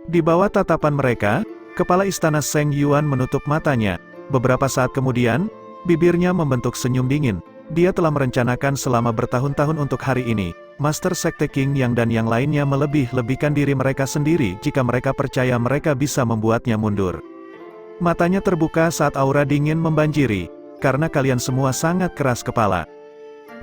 Di bawah tatapan mereka, kepala istana Seng Yuan menutup matanya. Beberapa saat kemudian, bibirnya membentuk senyum dingin. Dia telah merencanakan selama bertahun-tahun untuk hari ini. Master Sekte King Yang dan yang lainnya melebih-lebihkan diri mereka sendiri jika mereka percaya mereka bisa membuatnya mundur. Matanya terbuka saat aura dingin membanjiri, karena kalian semua sangat keras kepala.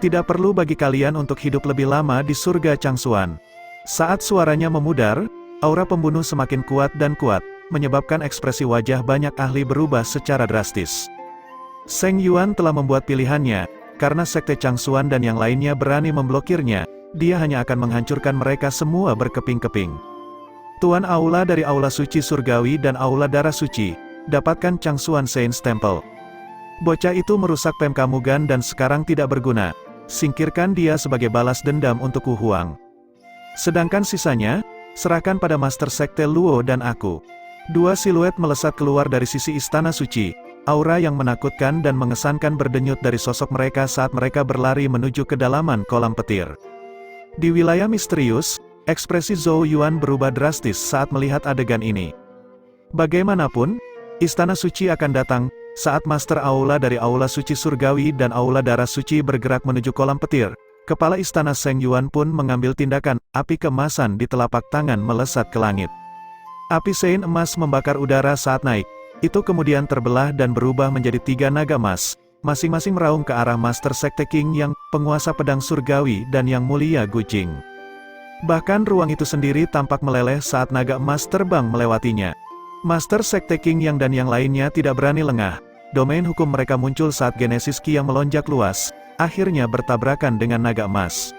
Tidak perlu bagi kalian untuk hidup lebih lama di surga Changsuan. Saat suaranya memudar, aura pembunuh semakin kuat dan kuat, menyebabkan ekspresi wajah banyak ahli berubah secara drastis. Seng Yuan telah membuat pilihannya, karena Sekte Changsuan dan yang lainnya berani memblokirnya, dia hanya akan menghancurkan mereka semua berkeping-keping. Tuan Aula dari Aula Suci Surgawi dan Aula Darah Suci, dapatkan Changsuan Saints Temple. Bocah itu merusak Pemkamugan dan sekarang tidak berguna. Singkirkan dia sebagai balas dendam untuk Wu Huang. Sedangkan sisanya, serahkan pada Master Sekte Luo dan aku. Dua siluet melesat keluar dari sisi Istana Suci. Aura yang menakutkan dan mengesankan berdenyut dari sosok mereka saat mereka berlari menuju kedalaman kolam petir. Di wilayah misterius, ekspresi Zhou Yuan berubah drastis saat melihat adegan ini. Bagaimanapun, Istana Suci akan datang, saat Master Aula dari Aula Suci Surgawi dan Aula Darah Suci bergerak menuju kolam petir. Kepala Istana Seng Yuan pun mengambil tindakan, api keemasan di telapak tangan melesat ke langit. Api Sein emas membakar udara saat naik. Itu kemudian terbelah dan berubah menjadi 3 naga emas, masing-masing meraung ke arah Master Sekte King Yang, penguasa pedang surgawi dan yang mulia Guqing. Bahkan ruang itu sendiri tampak meleleh saat naga emas terbang melewatinya. Master Sekte King Yang dan yang lainnya tidak berani lengah. Domain hukum mereka muncul saat Genesis Ki yang melonjak luas, akhirnya bertabrakan dengan naga emas.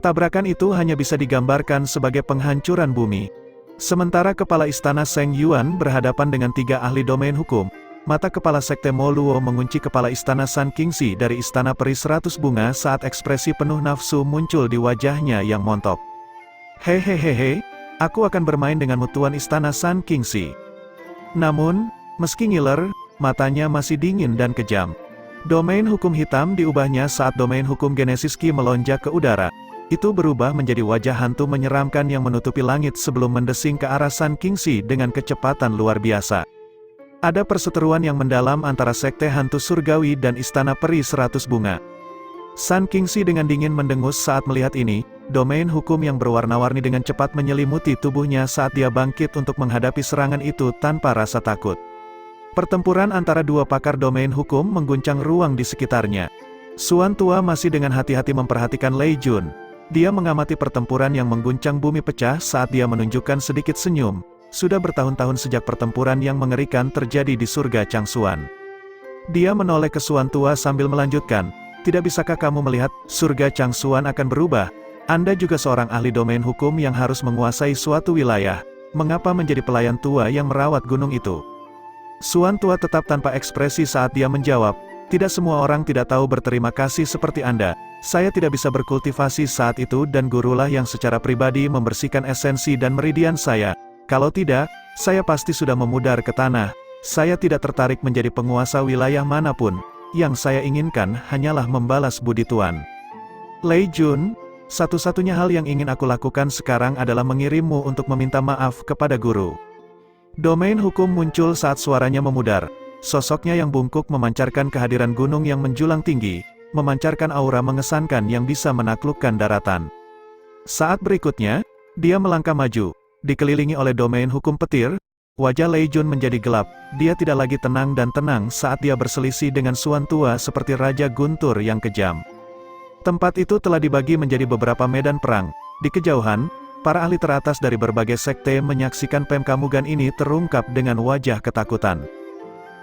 Tabrakan itu hanya bisa digambarkan sebagai penghancuran bumi. Sementara kepala istana Seng Yuan berhadapan dengan 3 ahli domain hukum, mata kepala sekte Mo Luo mengunci kepala istana San Qingxi dari istana peri 100 bunga saat ekspresi penuh nafsu muncul di wajahnya yang montok. Hehehehe, aku akan bermain denganmu tuan istana San Qingxi. Namun, meski ngiler, matanya masih dingin dan kejam. Domain hukum hitam diubahnya saat domain hukum Genesis Ki melonjak ke udara. Itu berubah menjadi wajah hantu menyeramkan yang menutupi langit sebelum mendesing ke arah San Qingxi dengan kecepatan luar biasa. Ada perseteruan yang mendalam antara sekte hantu surgawi dan istana peri 100 bunga. San Qingxi dengan dingin mendengus saat melihat ini. Domain hukum yang berwarna-warni dengan cepat menyelimuti tubuhnya saat dia bangkit untuk menghadapi serangan itu tanpa rasa takut. Pertempuran antara 2 pakar domain hukum mengguncang ruang di sekitarnya. Suan tua masih dengan hati-hati memperhatikan Lei Jun. Dia mengamati pertempuran yang mengguncang bumi pecah saat dia menunjukkan sedikit senyum. Sudah bertahun-tahun sejak pertempuran yang mengerikan terjadi di surga Changsuan. Dia menoleh ke Suan tua sambil melanjutkan, "Tidak bisakah kamu melihat, surga Changsuan akan berubah? Anda juga seorang ahli domain hukum yang harus menguasai suatu wilayah. Mengapa menjadi pelayan tua yang merawat gunung itu?" Suan tua tetap tanpa ekspresi saat dia menjawab, "Tidak semua orang tidak tahu berterima kasih seperti Anda. Saya tidak bisa berkultivasi saat itu dan gurulah yang secara pribadi membersihkan esensi dan meridian saya. Kalau tidak, saya pasti sudah memudar ke tanah. Saya tidak tertarik menjadi penguasa wilayah manapun. Yang saya inginkan hanyalah membalas budi Tuan." Lei Jun, satu-satunya hal yang ingin aku lakukan sekarang adalah mengirimmu untuk meminta maaf kepada guru. Domain hukum muncul saat suaranya memudar. Sosoknya yang bungkuk memancarkan kehadiran gunung yang menjulang tinggi, memancarkan aura mengesankan yang bisa menaklukkan daratan. Saat berikutnya, dia melangkah maju, dikelilingi oleh domain hukum petir. Wajah Lei Jun menjadi gelap, dia tidak lagi tenang dan tenang saat dia berselisih dengan Suan tua seperti Raja Guntur yang kejam. Tempat itu telah dibagi menjadi beberapa medan perang. Di kejauhan, para ahli teratas dari berbagai sekte menyaksikan Pemkamugan ini terungkap dengan wajah ketakutan.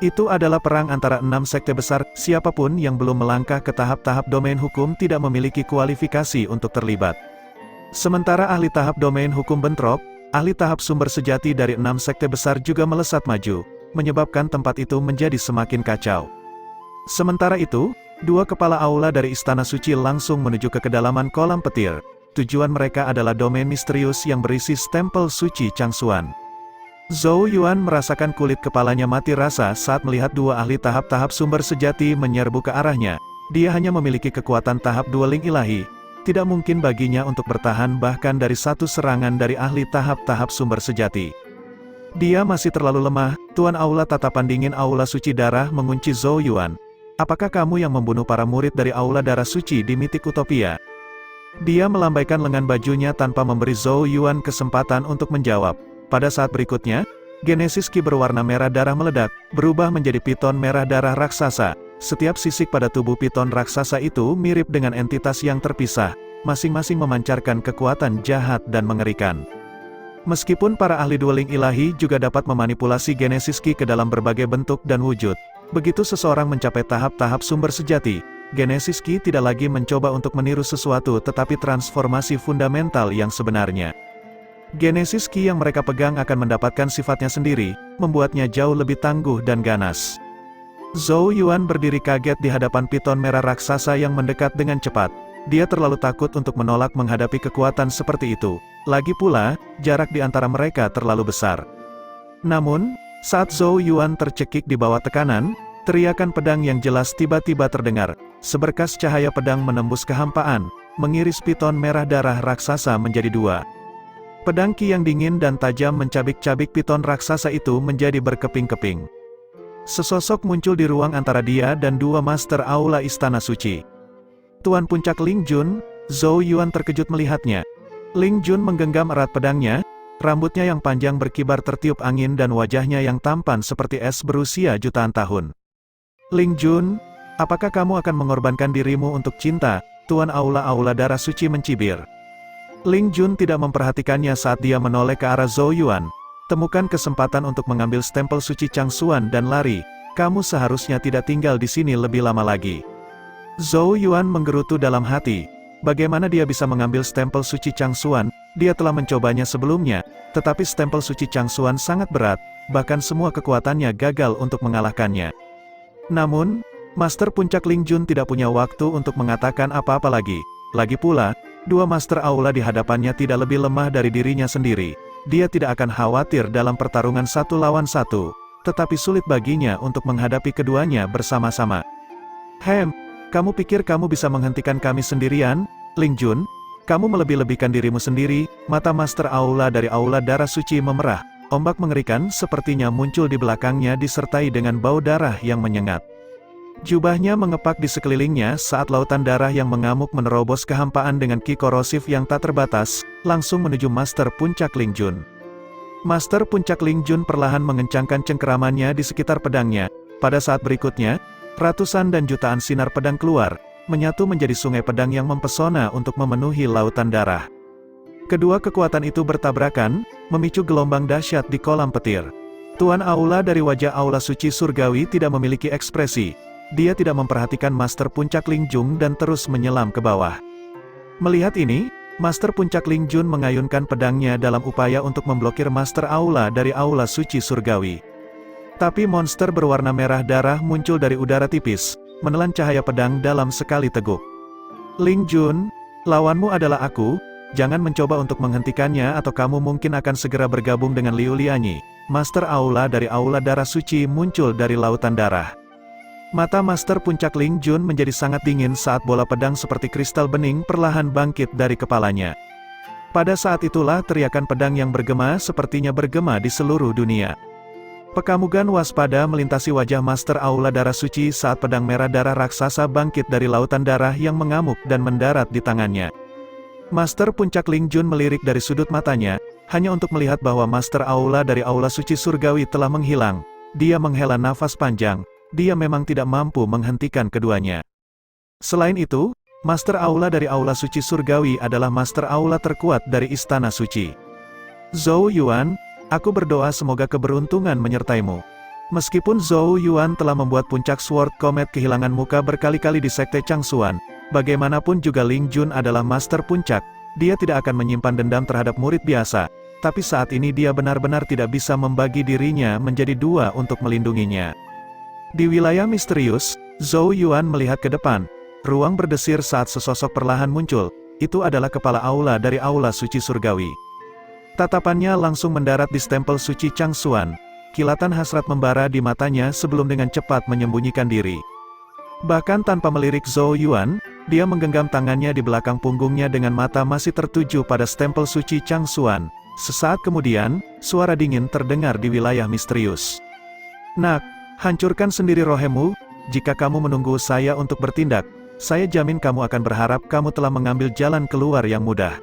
Itu adalah perang antara 6 sekte besar. Siapapun yang belum melangkah ke tahap-tahap domain hukum tidak memiliki kualifikasi untuk terlibat. Sementara ahli tahap domain hukum bentrok, ahli tahap sumber sejati dari 6 sekte besar juga melesat maju, menyebabkan tempat itu menjadi semakin kacau. Sementara itu, 2 kepala aula dari Istana Suci langsung menuju ke kedalaman kolam petir. tujuan mereka adalah domain misterius yang berisi stempel suci Changsuan. Zhou Yuan merasakan kulit kepalanya mati rasa saat melihat dua ahli tahap-tahap sumber sejati menyerbu ke arahnya. Dia hanya memiliki kekuatan tahap dueling ilahi. Tidak mungkin baginya untuk bertahan bahkan dari satu serangan dari ahli tahap-tahap sumber sejati. Dia masih terlalu lemah. Tuan Aula tatapan dingin Aula Suci Darah mengunci Zhou Yuan. Apakah kamu yang membunuh para murid dari Aula Darah Suci di Mitik Utopia? Dia melambaikan lengan bajunya tanpa memberi Zhou Yuan kesempatan untuk menjawab. Pada saat berikutnya, Genesis Ki berwarna merah darah meledak, berubah menjadi piton merah darah raksasa. Setiap sisik pada tubuh piton raksasa itu mirip dengan entitas yang terpisah, masing-masing memancarkan kekuatan jahat dan mengerikan. Meskipun para ahli dueling ilahi juga dapat memanipulasi Genesis Ki ke dalam berbagai bentuk dan wujud, begitu seseorang mencapai tahap-tahap sumber sejati, Genesis Ki tidak lagi mencoba untuk meniru sesuatu tetapi transformasi fundamental yang sebenarnya. Genesis Ki yang mereka pegang akan mendapatkan sifatnya sendiri, membuatnya jauh lebih tangguh dan ganas. Zhou Yuan berdiri kaget di hadapan piton merah raksasa yang mendekat dengan cepat. Dia terlalu takut untuk menolak menghadapi kekuatan seperti itu. Lagi pula, jarak di antara mereka terlalu besar. Namun, saat Zhou Yuan tercekik di bawah tekanan, teriakan pedang yang jelas tiba-tiba terdengar. Seberkas cahaya pedang menembus kehampaan, mengiris piton merah darah raksasa menjadi dua. Pedang Ki yang dingin dan tajam mencabik-cabik piton raksasa itu menjadi berkeping-keping. Sesosok muncul di ruang antara dia dan dua master aula Istana Suci. Tuan Puncak Ling Jun, Zhou Yuan terkejut melihatnya. Ling Jun menggenggam erat pedangnya, rambutnya yang panjang berkibar tertiup angin dan wajahnya yang tampan seperti es berusia jutaan tahun. Ling Jun, apakah kamu akan mengorbankan dirimu untuk cinta? Tuan Aula Darah Suci mencibir. Ling Jun tidak memperhatikannya saat dia menoleh ke arah Zhou Yuan. Temukan kesempatan untuk mengambil stempel suci Changsuan dan lari. Kamu seharusnya tidak tinggal di sini lebih lama lagi. Zhou Yuan menggerutu dalam hati. Bagaimana dia bisa mengambil stempel suci Changsuan? Dia telah mencobanya sebelumnya, tetapi stempel suci Changsuan sangat berat, bahkan semua kekuatannya gagal untuk mengalahkannya. Namun, Master Puncak Ling Jun tidak punya waktu untuk mengatakan apa-apa lagi. Lagi pula, dua master aula di hadapannya tidak lebih lemah dari dirinya sendiri. Dia tidak akan khawatir dalam pertarungan satu lawan satu, tetapi sulit baginya untuk menghadapi keduanya bersama-sama. Kamu pikir kamu bisa menghentikan kami sendirian? Ling Jun, kamu melebih-lebihkan dirimu sendiri. Mata master aula dari Aula Darah Suci memerah. Ombak mengerikan sepertinya muncul di belakangnya disertai dengan bau darah yang menyengat. Jubahnya mengepak di sekelilingnya saat lautan darah yang mengamuk menerobos kehampaan dengan ki korosif yang tak terbatas, langsung menuju Master Puncak Ling Jun. Master Puncak Ling Jun perlahan mengencangkan cengkeramannya di sekitar pedangnya. Pada saat berikutnya, ratusan dan jutaan sinar pedang keluar, menyatu menjadi sungai pedang yang mempesona untuk memenuhi lautan darah. Kedua kekuatan itu bertabrakan, memicu gelombang dahsyat di kolam petir. Tuan Aula dari wajah Aula Suci Surgawi tidak memiliki ekspresi. Dia tidak memperhatikan Master Puncak Ling Jun dan terus menyelam ke bawah. Melihat ini, Master Puncak Ling Jun mengayunkan pedangnya dalam upaya untuk memblokir Master Aula dari Aula Suci Surgawi. Tapi monster berwarna merah darah muncul dari udara tipis, menelan cahaya pedang dalam sekali teguk. Ling Jun, lawanmu adalah aku, jangan mencoba untuk menghentikannya atau kamu mungkin akan segera bergabung dengan Liu Lianyi. Master Aula dari Aula Darah Suci muncul dari lautan darah. Mata Master Puncak Ling Jun menjadi sangat dingin saat bola pedang seperti kristal bening perlahan bangkit dari kepalanya. Pada saat itulah teriakan pedang yang bergema sepertinya bergema di seluruh dunia. Pekamugan waspada melintasi wajah Master Aula Darah Suci saat pedang merah darah raksasa bangkit dari lautan darah yang mengamuk dan mendarat di tangannya. Master Puncak Ling Jun melirik dari sudut matanya, hanya untuk melihat bahwa Master Aula dari Aula Suci Surgawi telah menghilang. Dia menghela nafas panjang. Dia memang tidak mampu menghentikan keduanya. Selain itu, Master Aula dari Aula Suci Surgawi adalah Master Aula terkuat dari Istana Suci. Zhou Yuan, aku berdoa semoga keberuntungan menyertaimu. Meskipun Zhou Yuan telah membuat Puncak Sword Comet kehilangan muka berkali-kali di Sekte Changsuan, bagaimanapun juga Ling Jun adalah Master Puncak, dia tidak akan menyimpan dendam terhadap murid biasa, tapi saat ini dia benar-benar tidak bisa membagi dirinya menjadi dua untuk melindunginya. Di wilayah misterius, Zhou Yuan melihat ke depan. Ruang berdesir saat sesosok perlahan muncul. itu adalah kepala aula dari aula suci surgawi. Tatapannya langsung mendarat di stempel suci Changsuan. Kilatan hasrat membara di matanya sebelum dengan cepat menyembunyikan diri. Bahkan tanpa melirik Zhou Yuan, dia menggenggam tangannya di belakang punggungnya dengan mata masih tertuju pada stempel suci Changsuan. Sesaat kemudian, suara dingin terdengar di wilayah misterius. "Nak, hancurkan sendiri rohmu, jika kamu menunggu saya untuk bertindak, saya jamin kamu akan berharap kamu telah mengambil jalan keluar yang mudah."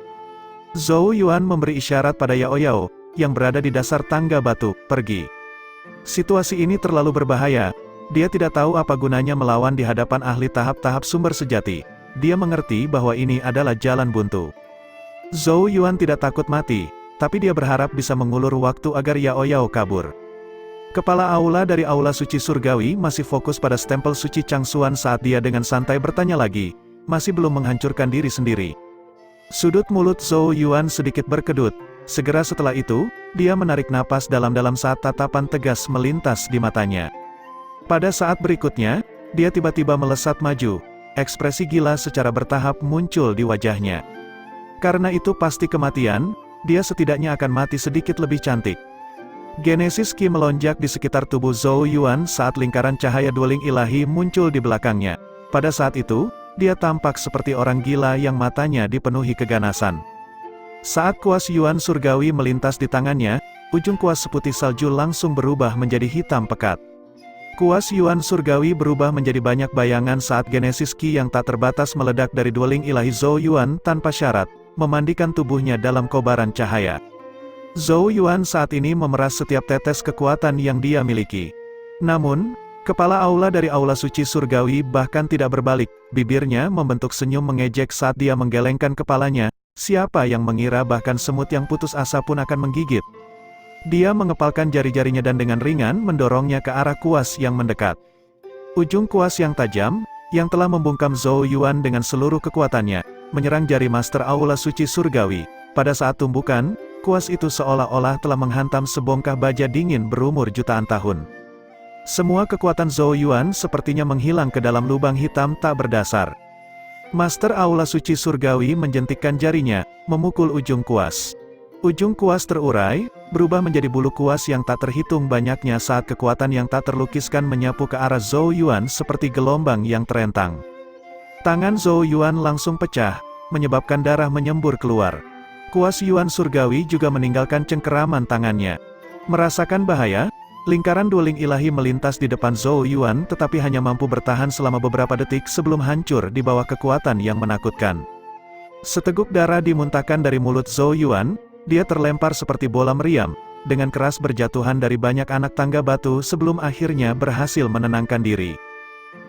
Zhou Yuan memberi isyarat pada Yao Yao, yang berada di dasar tangga batu, pergi. Situasi ini terlalu berbahaya, dia tidak tahu apa gunanya melawan di hadapan ahli tahap-tahap sumber sejati. Dia mengerti bahwa ini adalah jalan buntu. Zhou Yuan tidak takut mati, tapi dia berharap bisa mengulur waktu agar Yao Yao kabur. Kepala aula dari aula suci surgawi masih fokus pada stempel suci Changsuan saat dia dengan santai bertanya lagi, masih belum menghancurkan diri sendiri. Sudut mulut Zhou Yuan sedikit berkedut. Segera setelah itu, dia menarik napas dalam-dalam saat tatapan tegas melintas di matanya. Pada saat berikutnya, dia tiba-tiba melesat maju. Ekspresi gila secara bertahap muncul di wajahnya. Karena itu pasti kematian, dia setidaknya akan mati sedikit lebih cantik. Genesis Qi melonjak di sekitar tubuh Zhou Yuan saat lingkaran cahaya dueling ilahi muncul di belakangnya. Pada saat itu, dia tampak seperti orang gila yang matanya dipenuhi keganasan. Saat kuas Yuan surgawi melintas di tangannya, ujung kuas seputih salju langsung berubah menjadi hitam pekat. Kuas Yuan surgawi berubah menjadi banyak bayangan saat Genesis Qi yang tak terbatas meledak dari dueling ilahi Zhou Yuan tanpa syarat, memandikan tubuhnya dalam kobaran cahaya. Zhou Yuan saat ini memeras setiap tetes kekuatan yang dia miliki. Namun, kepala aula dari aula suci surgawi bahkan tidak berbalik, bibirnya membentuk senyum mengejek saat dia menggelengkan kepalanya. Siapa yang mengira bahkan semut yang putus asa pun akan menggigit. Dia mengepalkan jari-jarinya dan dengan ringan mendorongnya ke arah kuas yang mendekat. Ujung kuas yang tajam, yang telah membungkam Zhou Yuan dengan seluruh kekuatannya, menyerang jari master aula suci surgawi. Pada saat tumbukan, kuas itu seolah-olah telah menghantam sebongkah baja dingin berumur jutaan tahun. Semua kekuatan Zhou Yuan sepertinya menghilang ke dalam lubang hitam tak berdasar. Master aula suci surgawi menjentikkan jarinya, memukul ujung kuas. Ujung kuas terurai, berubah menjadi bulu kuas yang tak terhitung banyaknya saat kekuatan yang tak terlukiskan menyapu ke arah Zhou Yuan seperti gelombang yang terentang. Tangan Zhou Yuan langsung pecah, menyebabkan darah menyembur keluar. Kuas Yuan surgawi juga meninggalkan cengkeraman tangannya. Merasakan bahaya, lingkaran dueling ilahi melintas di depan Zhou Yuan tetapi hanya mampu bertahan selama beberapa detik sebelum hancur di bawah kekuatan yang menakutkan. Seteguk darah dimuntahkan dari mulut Zhou Yuan, dia terlempar seperti bola meriam, dengan keras berjatuhan dari banyak anak tangga batu sebelum akhirnya berhasil menenangkan diri.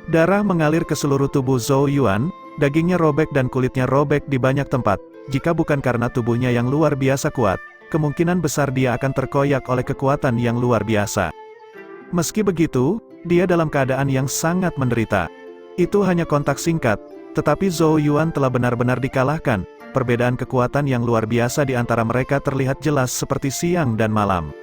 Darah mengalir ke seluruh tubuh Zhou Yuan, dagingnya robek dan kulitnya robek di banyak tempat. Jika bukan karena tubuhnya yang luar biasa kuat, kemungkinan besar dia akan terkoyak oleh kekuatan yang luar biasa. Meski begitu, dia dalam keadaan yang sangat menderita. Itu hanya kontak singkat, tetapi Zhou Yuan telah benar-benar dikalahkan. Perbedaan kekuatan yang luar biasa di antara mereka terlihat jelas seperti siang dan malam.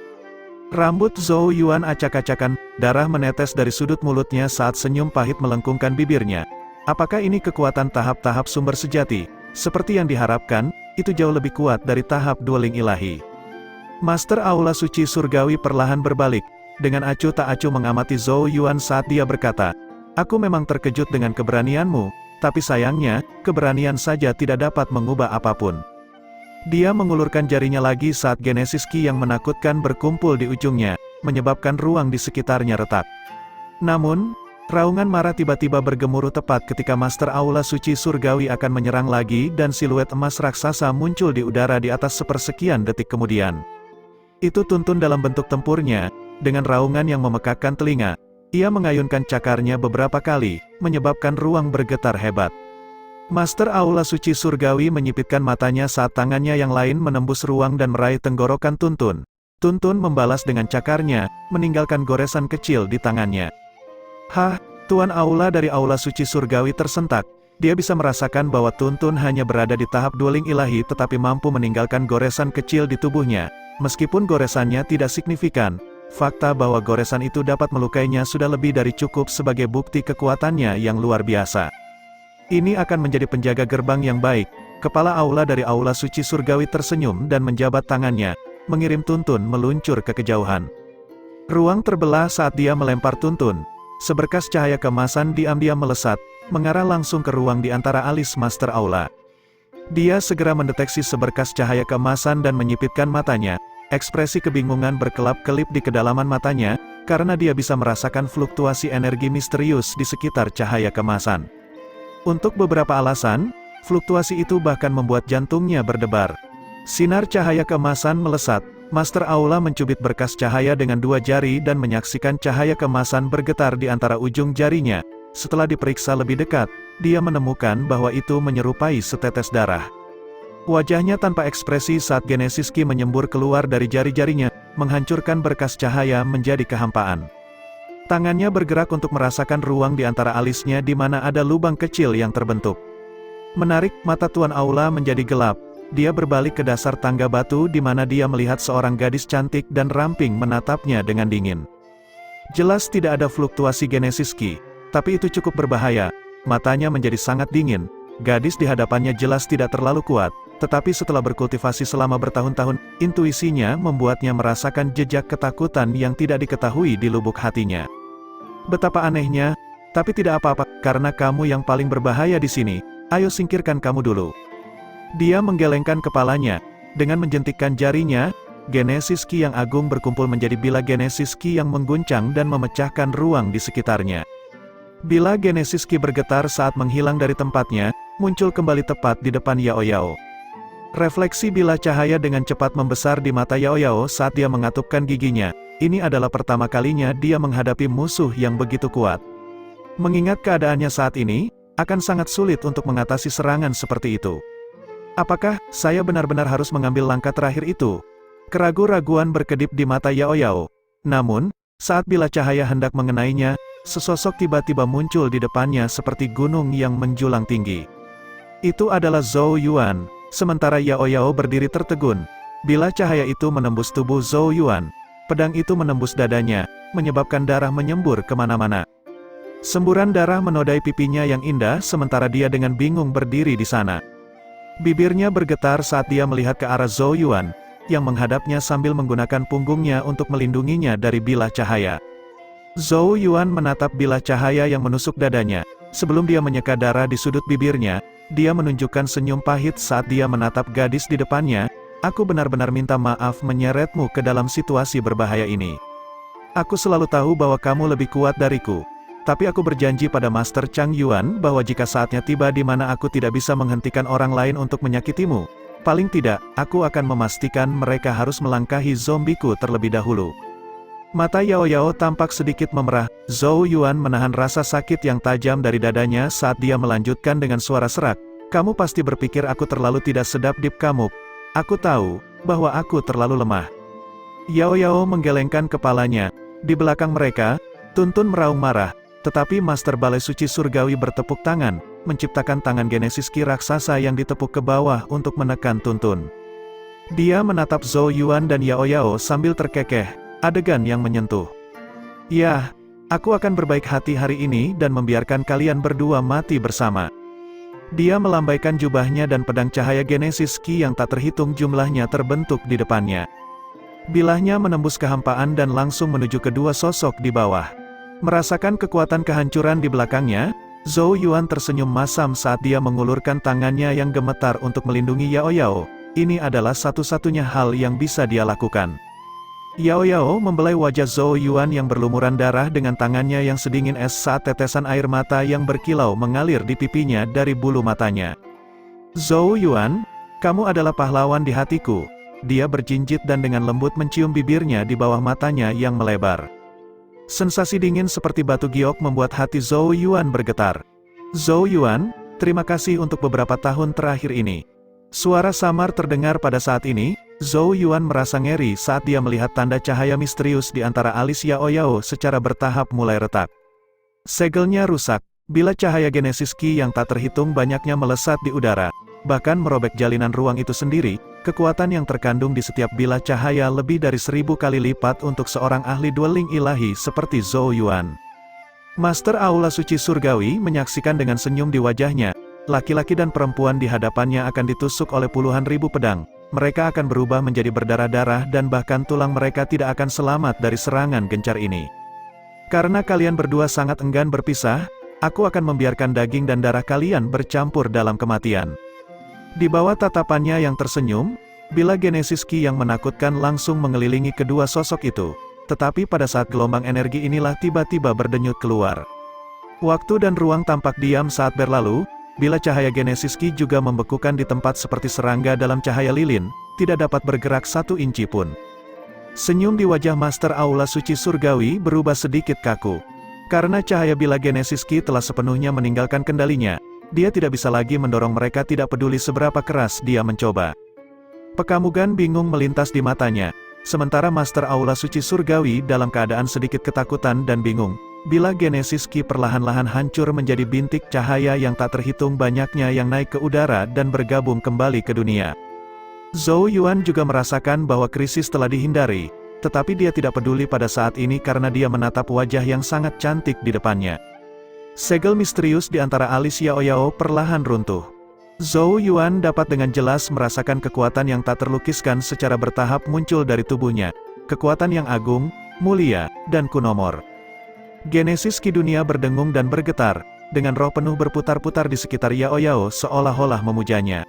Rambut Zhou Yuan acak-acakan, darah menetes dari sudut mulutnya saat senyum pahit melengkungkan bibirnya. Apakah ini kekuatan tahap-tahap sumber sejati? Seperti yang diharapkan, itu jauh lebih kuat dari tahap dueling ilahi. Master Aula Suci Surgawi perlahan berbalik, dengan acuh tak acuh mengamati Zhou Yuan saat dia berkata, "Aku memang terkejut dengan keberanianmu, tapi sayangnya, keberanian saja tidak dapat mengubah apapun." Dia mengulurkan jarinya lagi saat Genesis Qi yang menakutkan berkumpul di ujungnya, menyebabkan ruang di sekitarnya retak. Namun, raungan marah tiba-tiba bergemuruh tepat ketika Master Aula Suci Surgawi akan menyerang lagi dan siluet emas raksasa muncul di udara di atas sepersekian detik kemudian. Itu tuntun dalam bentuk tempurnya, dengan raungan yang memekakkan telinga. Ia mengayunkan cakarnya beberapa kali, menyebabkan ruang bergetar hebat. Master Aula Suci Surgawi menyipitkan matanya saat tangannya yang lain menembus ruang dan meraih tenggorokan Tuntun. Tuntun membalas dengan cakarnya, meninggalkan goresan kecil di tangannya. "Hah, Tuan Aula dari Aula Suci Surgawi tersentak. Dia bisa merasakan bahwa Tuntun hanya berada di tahap dueling ilahi tetapi mampu meninggalkan goresan kecil di tubuhnya. Meskipun goresannya tidak signifikan, fakta bahwa goresan itu dapat melukainya sudah lebih dari cukup sebagai bukti kekuatannya yang luar biasa. Ini akan menjadi penjaga gerbang yang baik, Kepala aula dari aula suci surgawi tersenyum dan menjabat tangannya, mengirim Tuntun meluncur ke kejauhan. Ruang terbelah saat dia melempar Tuntun. Seberkas cahaya keemasan diam-diam melesat, mengarah langsung ke ruang di antara alis Master Aula. Dia segera mendeteksi seberkas cahaya keemasan dan menyipitkan matanya. Ekspresi kebingungan berkelap-kelip di kedalaman matanya, karena dia bisa merasakan fluktuasi energi misterius di sekitar cahaya keemasan. Untuk beberapa alasan, fluktuasi itu bahkan membuat jantungnya berdebar. Sinar cahaya keemasan melesat, Master Aula mencubit berkas cahaya dengan 2 jari dan menyaksikan cahaya keemasan bergetar di antara ujung jarinya. Setelah diperiksa lebih dekat, dia menemukan bahwa itu menyerupai setetes darah. Wajahnya tanpa ekspresi saat Genesis Ki menyembur keluar dari jari-jarinya, menghancurkan berkas cahaya menjadi kehampaan. Tangannya bergerak untuk merasakan ruang di antara alisnya di mana ada lubang kecil yang terbentuk. Menarik, mata Tuan Aula menjadi gelap. Dia berbalik ke dasar tangga batu di mana dia melihat seorang gadis cantik dan ramping menatapnya dengan dingin. Jelas tidak ada fluktuasi Genesis Ki, tapi itu cukup berbahaya. Matanya menjadi sangat dingin. Gadis di hadapannya jelas tidak terlalu kuat, tetapi setelah berkultivasi selama bertahun-tahun, intuisinya membuatnya merasakan jejak ketakutan yang tidak diketahui di lubuk hatinya. Betapa anehnya, tapi tidak apa-apa, karena kamu yang paling berbahaya di sini. Ayo singkirkan kamu dulu. Dia menggelengkan kepalanya. Dengan menjentikkan jarinya, Genesis Ki yang agung berkumpul menjadi bila Genesis Ki yang mengguncang dan memecahkan ruang di sekitarnya. Bila Genesis Ki bergetar saat menghilang dari tempatnya, muncul kembali tepat di depan Yao Yao. Refleksi bila cahaya dengan cepat membesar di mata Yao Yao saat dia mengatupkan giginya. Ini adalah pertama kalinya dia menghadapi musuh yang begitu kuat. Mengingat keadaannya saat ini, akan sangat sulit untuk mengatasi serangan seperti itu. Apakah saya benar-benar harus mengambil langkah terakhir itu? Keraguan-raguan berkedip di mata Yao Yao. Namun, saat bila cahaya hendak mengenainya, sesosok tiba-tiba muncul di depannya seperti gunung yang menjulang tinggi. Itu adalah Zhou Yuan. Sementara Yao Yao berdiri tertegun. Bila cahaya itu menembus tubuh Zhou Yuan, pedang itu menembus dadanya, menyebabkan darah menyembur kemana-mana. Semburan darah menodai pipinya yang indah sementara dia dengan bingung berdiri di sana. Bibirnya bergetar saat dia melihat ke arah Zhou Yuan, yang menghadapnya sambil menggunakan punggungnya untuk melindunginya dari bilah cahaya. Zhou Yuan menatap bilah cahaya yang menusuk dadanya. Sebelum dia menyeka darah di sudut bibirnya, dia menunjukkan senyum pahit saat dia menatap gadis di depannya. Aku benar-benar minta maaf menyeretmu ke dalam situasi berbahaya ini. Aku selalu tahu bahwa kamu lebih kuat dariku. Tapi aku berjanji pada Master Chang Yuan bahwa jika saatnya tiba di mana aku tidak bisa menghentikan orang lain untuk menyakitimu, paling tidak, aku akan memastikan mereka harus melangkahi zombiku terlebih dahulu. Mata Yao Yao tampak sedikit memerah. Zhou Yuan menahan rasa sakit yang tajam dari dadanya saat dia melanjutkan dengan suara serak. Kamu pasti berpikir aku terlalu tidak sedap Deep Kamuk. Aku tahu bahwa aku terlalu lemah. Yao Yao menggelengkan kepalanya. Di belakang mereka, Tuntun meraung marah. Tetapi Master Balai Suci Surgawi bertepuk tangan, menciptakan tangan Genesis Ki raksasa yang ditepuk ke bawah untuk menekan Tuntun. Dia menatap Zhou Yuan dan Yao Yao sambil terkekeh, adegan yang menyentuh. Ya, aku akan berbaik hati hari ini dan membiarkan kalian berdua mati bersama. Dia melambaikan jubahnya dan pedang cahaya Genesis Ki yang tak terhitung jumlahnya terbentuk di depannya. Bilahnya menembus kehampaan dan langsung menuju kedua sosok di bawah. Merasakan kekuatan kehancuran di belakangnya, Zhou Yuan tersenyum masam saat dia mengulurkan tangannya yang gemetar untuk melindungi Yao Yao. Ini adalah satu-satunya hal yang bisa dia lakukan. Yao Yao membelai wajah Zhou Yuan yang berlumuran darah dengan tangannya yang sedingin es saat tetesan air mata yang berkilau mengalir di pipinya dari bulu matanya. Zhou Yuan, kamu adalah pahlawan di hatiku. Dia berjinjit dan dengan lembut mencium bibirnya di bawah matanya yang melebar. Sensasi dingin seperti batu giok membuat hati Zhou Yuan bergetar. Zhou Yuan, terima kasih untuk beberapa tahun terakhir ini. Suara samar terdengar pada saat ini. Zhou Yuan merasa ngeri saat dia melihat tanda cahaya misterius di antara alis Yao Yao secara bertahap mulai retak. Segelnya rusak, bila cahaya Genesis Ki yang tak terhitung banyaknya melesat di udara, bahkan merobek jalinan ruang itu sendiri. Kekuatan yang terkandung di setiap bilah cahaya lebih dari 1000 kali lipat untuk seorang ahli dueling ilahi seperti Zhou Yuan. Master Aula Suci Surgawi menyaksikan dengan senyum di wajahnya. laki-laki dan perempuan di hadapannya akan ditusuk oleh puluhan ribu pedang. Mereka akan berubah menjadi berdarah-darah dan bahkan tulang mereka tidak akan selamat dari serangan gencar ini. Karena kalian berdua sangat enggan berpisah, aku akan membiarkan daging dan darah kalian bercampur dalam kematian. Di bawah tatapannya yang tersenyum, Bila Genesis Ki yang menakutkan langsung mengelilingi kedua sosok itu. Tetapi pada saat gelombang energi inilah tiba-tiba berdenyut keluar. Waktu dan ruang tampak diam saat berlalu, bila cahaya Genesis Ki juga membekukan di tempat seperti serangga dalam cahaya lilin, tidak dapat bergerak 1 inci pun. Senyum di wajah Master Aula Suci Surgawi berubah sedikit kaku. Karena cahaya bila Genesis Ki telah sepenuhnya meninggalkan kendalinya, dia tidak bisa lagi mendorong mereka tidak peduli seberapa keras dia mencoba. Pekamugan bingung melintas di matanya, sementara Master Aula Suci Surgawi dalam keadaan sedikit ketakutan dan bingung. Bila Genesis Ki perlahan-lahan hancur menjadi bintik cahaya yang tak terhitung banyaknya yang naik ke udara dan bergabung kembali ke dunia. Zhou Yuan juga merasakan bahwa krisis telah dihindari, tetapi dia tidak peduli pada saat ini karena dia menatap wajah yang sangat cantik di depannya. Segel misterius di antara alis Yao Yao perlahan runtuh. Zhou Yuan dapat dengan jelas merasakan kekuatan yang tak terlukiskan secara bertahap muncul dari tubuhnya, kekuatan yang agung, mulia, dan kunomor. Genesis Ki dunia berdengung dan bergetar, dengan roh penuh berputar-putar di sekitar Yao Yao seolah-olah memujanya.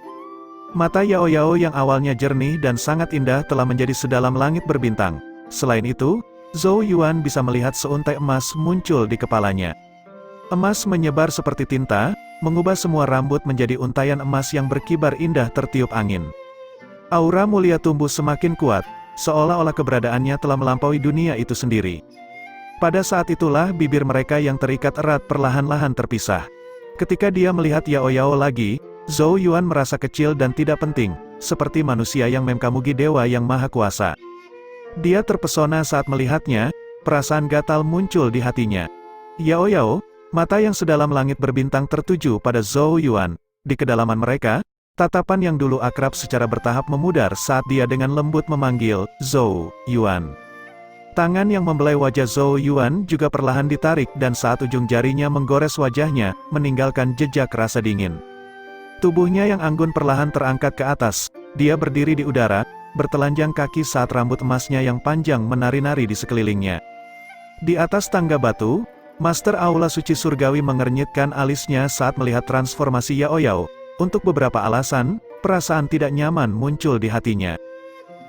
Mata Yao Yao yang awalnya jernih dan sangat indah telah menjadi sedalam langit berbintang. Selain itu, Zhou Yuan bisa melihat seuntai emas muncul di kepalanya. Emas menyebar seperti tinta, mengubah semua rambut menjadi untayan emas yang berkibar indah tertiup angin. Aura mulia tumbuh semakin kuat, seolah-olah keberadaannya telah melampaui dunia itu sendiri. Pada saat itulah bibir mereka yang terikat erat perlahan-lahan terpisah. Ketika dia melihat Yao Yao lagi, Zhou Yuan merasa kecil dan tidak penting, seperti manusia yang memkamugi dewa yang maha kuasa. Dia terpesona saat melihatnya, perasaan gatal muncul di hatinya. Yao Yao, mata yang sedalam langit berbintang tertuju pada Zhou Yuan. Di kedalaman mereka, tatapan yang dulu akrab secara bertahap memudar saat dia dengan lembut memanggil, Zhou Yuan. Tangan yang membelai wajah Zhou Yuan juga perlahan ditarik dan saat ujung jarinya menggores wajahnya, meninggalkan jejak rasa dingin. Tubuhnya yang anggun perlahan terangkat ke atas, dia berdiri di udara, bertelanjang kaki saat rambut emasnya yang panjang menari-nari di sekelilingnya. Di atas tangga batu, Master Aula Suci Surgawi mengernyitkan alisnya saat melihat transformasi Yao Yao. Untuk beberapa alasan, perasaan tidak nyaman muncul di hatinya.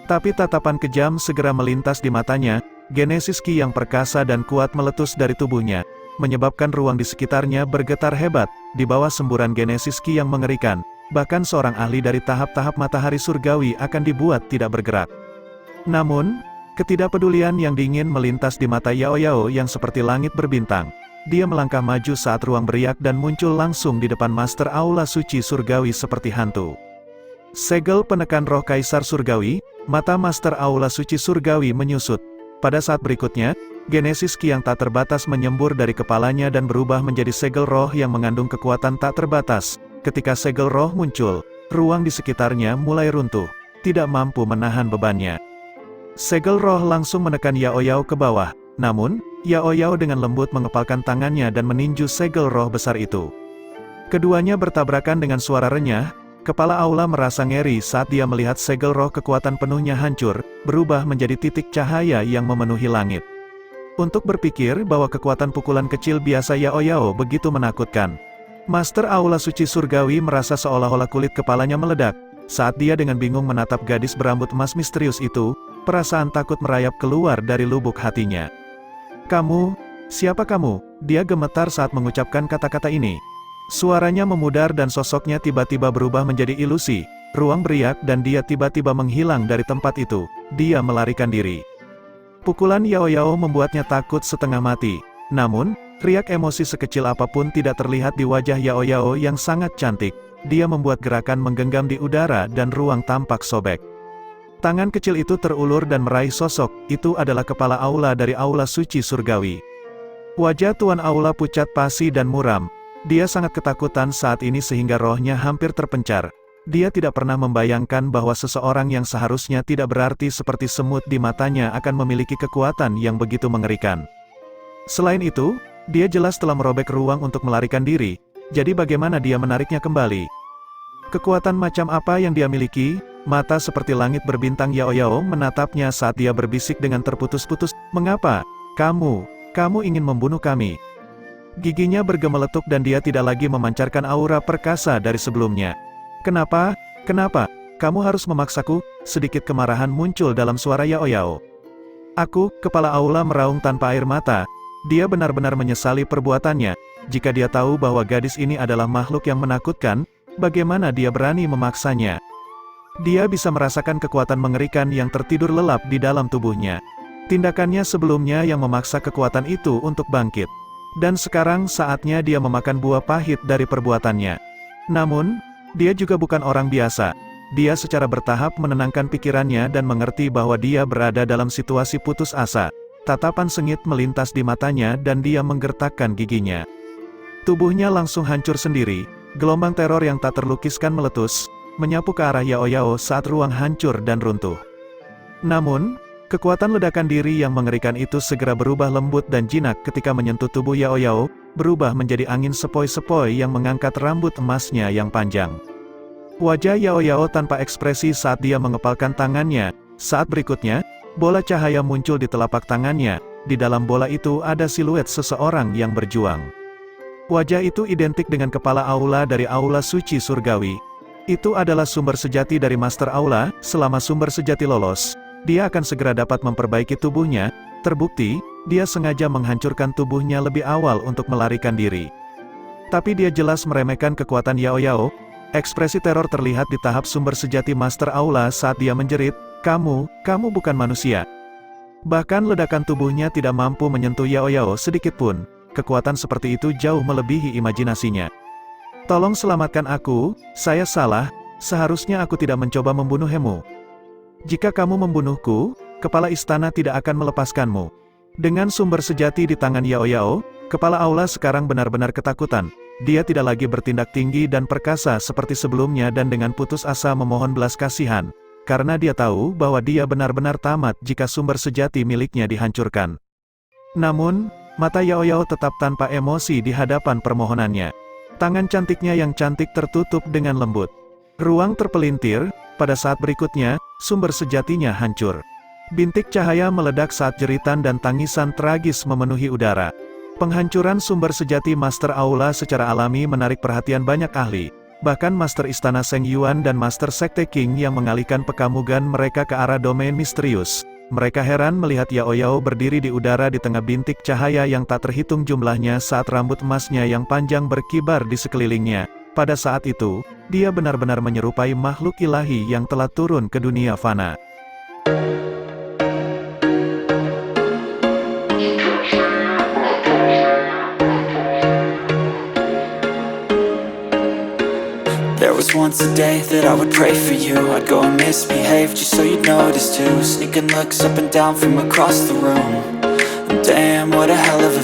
Tapi tatapan kejam segera melintas di matanya, Genesis Ki yang perkasa dan kuat meletus dari tubuhnya, menyebabkan ruang di sekitarnya bergetar hebat, di bawah semburan Genesis Ki yang mengerikan, bahkan seorang ahli dari tahap-tahap matahari surgawi akan dibuat tidak bergerak. Namun, ketidakpedulian yang dingin melintas di mata Yao Yao yang seperti langit berbintang. Dia melangkah maju saat ruang beriak dan muncul langsung di depan Master Aula Suci Surgawi seperti hantu. Segel penekan roh Kaisar Surgawi, mata Master Aula Suci Surgawi menyusut. Pada saat berikutnya, Genesis Ki yang tak terbatas menyembur dari kepalanya dan berubah menjadi segel roh yang mengandung kekuatan tak terbatas. Ketika segel roh muncul, ruang di sekitarnya mulai runtuh, tidak mampu menahan bebannya. Segel roh langsung menekan Yao Yao ke bawah, namun, Yao Yao dengan lembut mengepalkan tangannya dan meninju segel roh besar itu. Keduanya bertabrakan dengan suara renyah. Kepala Aula merasa ngeri saat dia melihat segel roh kekuatan penuhnya hancur, berubah menjadi titik cahaya yang memenuhi langit. Untuk berpikir bahwa kekuatan pukulan kecil biasa Yao Yao begitu menakutkan. Master Aula Suci Surgawi merasa seolah-olah kulit kepalanya meledak. Saat dia dengan bingung menatap gadis berambut emas misterius itu, perasaan takut merayap keluar dari lubuk hatinya. "Kamu, siapa kamu?" Dia gemetar saat mengucapkan kata-kata ini. Suaranya memudar dan sosoknya tiba-tiba berubah menjadi ilusi. Ruang beriak dan dia tiba-tiba menghilang dari tempat itu. Dia melarikan diri. Pukulan Yao Yao membuatnya takut setengah mati. Namun, riak emosi sekecil apapun tidak terlihat di wajah Yao Yao yang sangat cantik. Dia membuat gerakan menggenggam di udara dan ruang tampak sobek. Tangan kecil itu terulur dan meraih sosok, itu adalah kepala Aula dari Aula Suci Surgawi. Wajah Tuan Aula pucat pasi dan muram. Dia sangat ketakutan saat ini sehingga rohnya hampir terpencar. Dia tidak pernah membayangkan bahwa seseorang yang seharusnya tidak berarti seperti semut di matanya akan memiliki kekuatan yang begitu mengerikan. Selain itu, dia jelas telah merobek ruang untuk melarikan diri. jadi bagaimana dia menariknya kembali? Kekuatan macam apa yang dia miliki? Mata seperti langit berbintang Yao Yao menatapnya saat dia berbisik dengan terputus-putus, "Mengapa? Kamu ingin membunuh kami?" Giginya bergemeletuk dan dia tidak lagi memancarkan aura perkasa dari sebelumnya. "Kenapa? Kenapa? Kamu harus memaksaku?" Sedikit kemarahan muncul dalam suara Yao Yao. Kepala Aula meraung tanpa air mata. Dia benar-benar menyesali perbuatannya. Jika dia tahu bahwa gadis ini adalah makhluk yang menakutkan, bagaimana dia berani memaksanya? Dia bisa merasakan kekuatan mengerikan yang tertidur lelap di dalam tubuhnya. Tindakannya sebelumnya yang memaksa kekuatan itu untuk bangkit. Dan sekarang saatnya dia memakan buah pahit dari perbuatannya. Namun, dia juga bukan orang biasa. Dia secara bertahap menenangkan pikirannya dan mengerti bahwa dia berada dalam situasi putus asa. Tatapan sengit melintas di matanya dan dia menggertakkan giginya. Tubuhnya langsung hancur sendiri, gelombang teror yang tak terlukiskan meletus, menyapu ke arah Yao Yao saat ruang hancur dan runtuh. Namun, kekuatan ledakan diri yang mengerikan itu segera berubah lembut dan jinak ketika menyentuh tubuh Yao Yao, berubah menjadi angin sepoi-sepoi yang mengangkat rambut emasnya yang panjang. Wajah Yao Yao tanpa ekspresi saat dia mengepalkan tangannya. Saat berikutnya, bola cahaya muncul di telapak tangannya. Di dalam bola itu ada siluet seseorang yang berjuang. Wajah itu identik dengan kepala Aula dari Aula Suci Surgawi. Itu adalah sumber sejati dari Master Aula. Selama sumber sejati lolos, dia akan segera dapat memperbaiki tubuhnya. Terbukti, dia sengaja menghancurkan tubuhnya lebih awal untuk melarikan diri. Tapi dia jelas meremehkan kekuatan Yao Yao. Ekspresi teror terlihat di tahap sumber sejati Master Aula saat dia menjerit, kamu bukan manusia." Bahkan ledakan tubuhnya tidak mampu menyentuh Yao Yao sedikit pun. Kekuatan seperti itu jauh melebihi imajinasinya. "Tolong selamatkan aku, saya salah, seharusnya aku tidak mencoba membunuhmu. Jika kamu membunuhku, kepala istana tidak akan melepaskanmu." Dengan sumber sejati di tangan Yao Yao, kepala Aula sekarang benar-benar ketakutan. Dia tidak lagi bertindak tinggi dan perkasa seperti sebelumnya dan dengan putus asa memohon belas kasihan. Karena dia tahu bahwa dia benar-benar tamat jika sumber sejati miliknya dihancurkan. Namun, mata Yao Yao tetap tanpa emosi di hadapan permohonannya. Tangan cantiknya yang cantik tertutup dengan lembut. Ruang terpelintir, pada saat berikutnya, sumber sejatinya hancur. Bintik cahaya meledak saat jeritan dan tangisan tragis memenuhi udara. Penghancuran sumber sejati Master Aula secara alami menarik perhatian banyak ahli. Bahkan Master Istana Seng Yuan dan Master Sekte King yang mengalihkan pekamugan mereka ke arah domain misterius. Mereka heran melihat Yao Yao berdiri di udara di tengah bintik cahaya yang tak terhitung jumlahnya saat rambut emasnya yang panjang berkibar di sekelilingnya. Pada saat itu, dia benar-benar menyerupai makhluk ilahi yang telah turun ke dunia fana. There was once a day that I would pray for you. I'd go and misbehave just so you'd notice too. Sneaking looks up and down from across the room. And damn, what a hell of a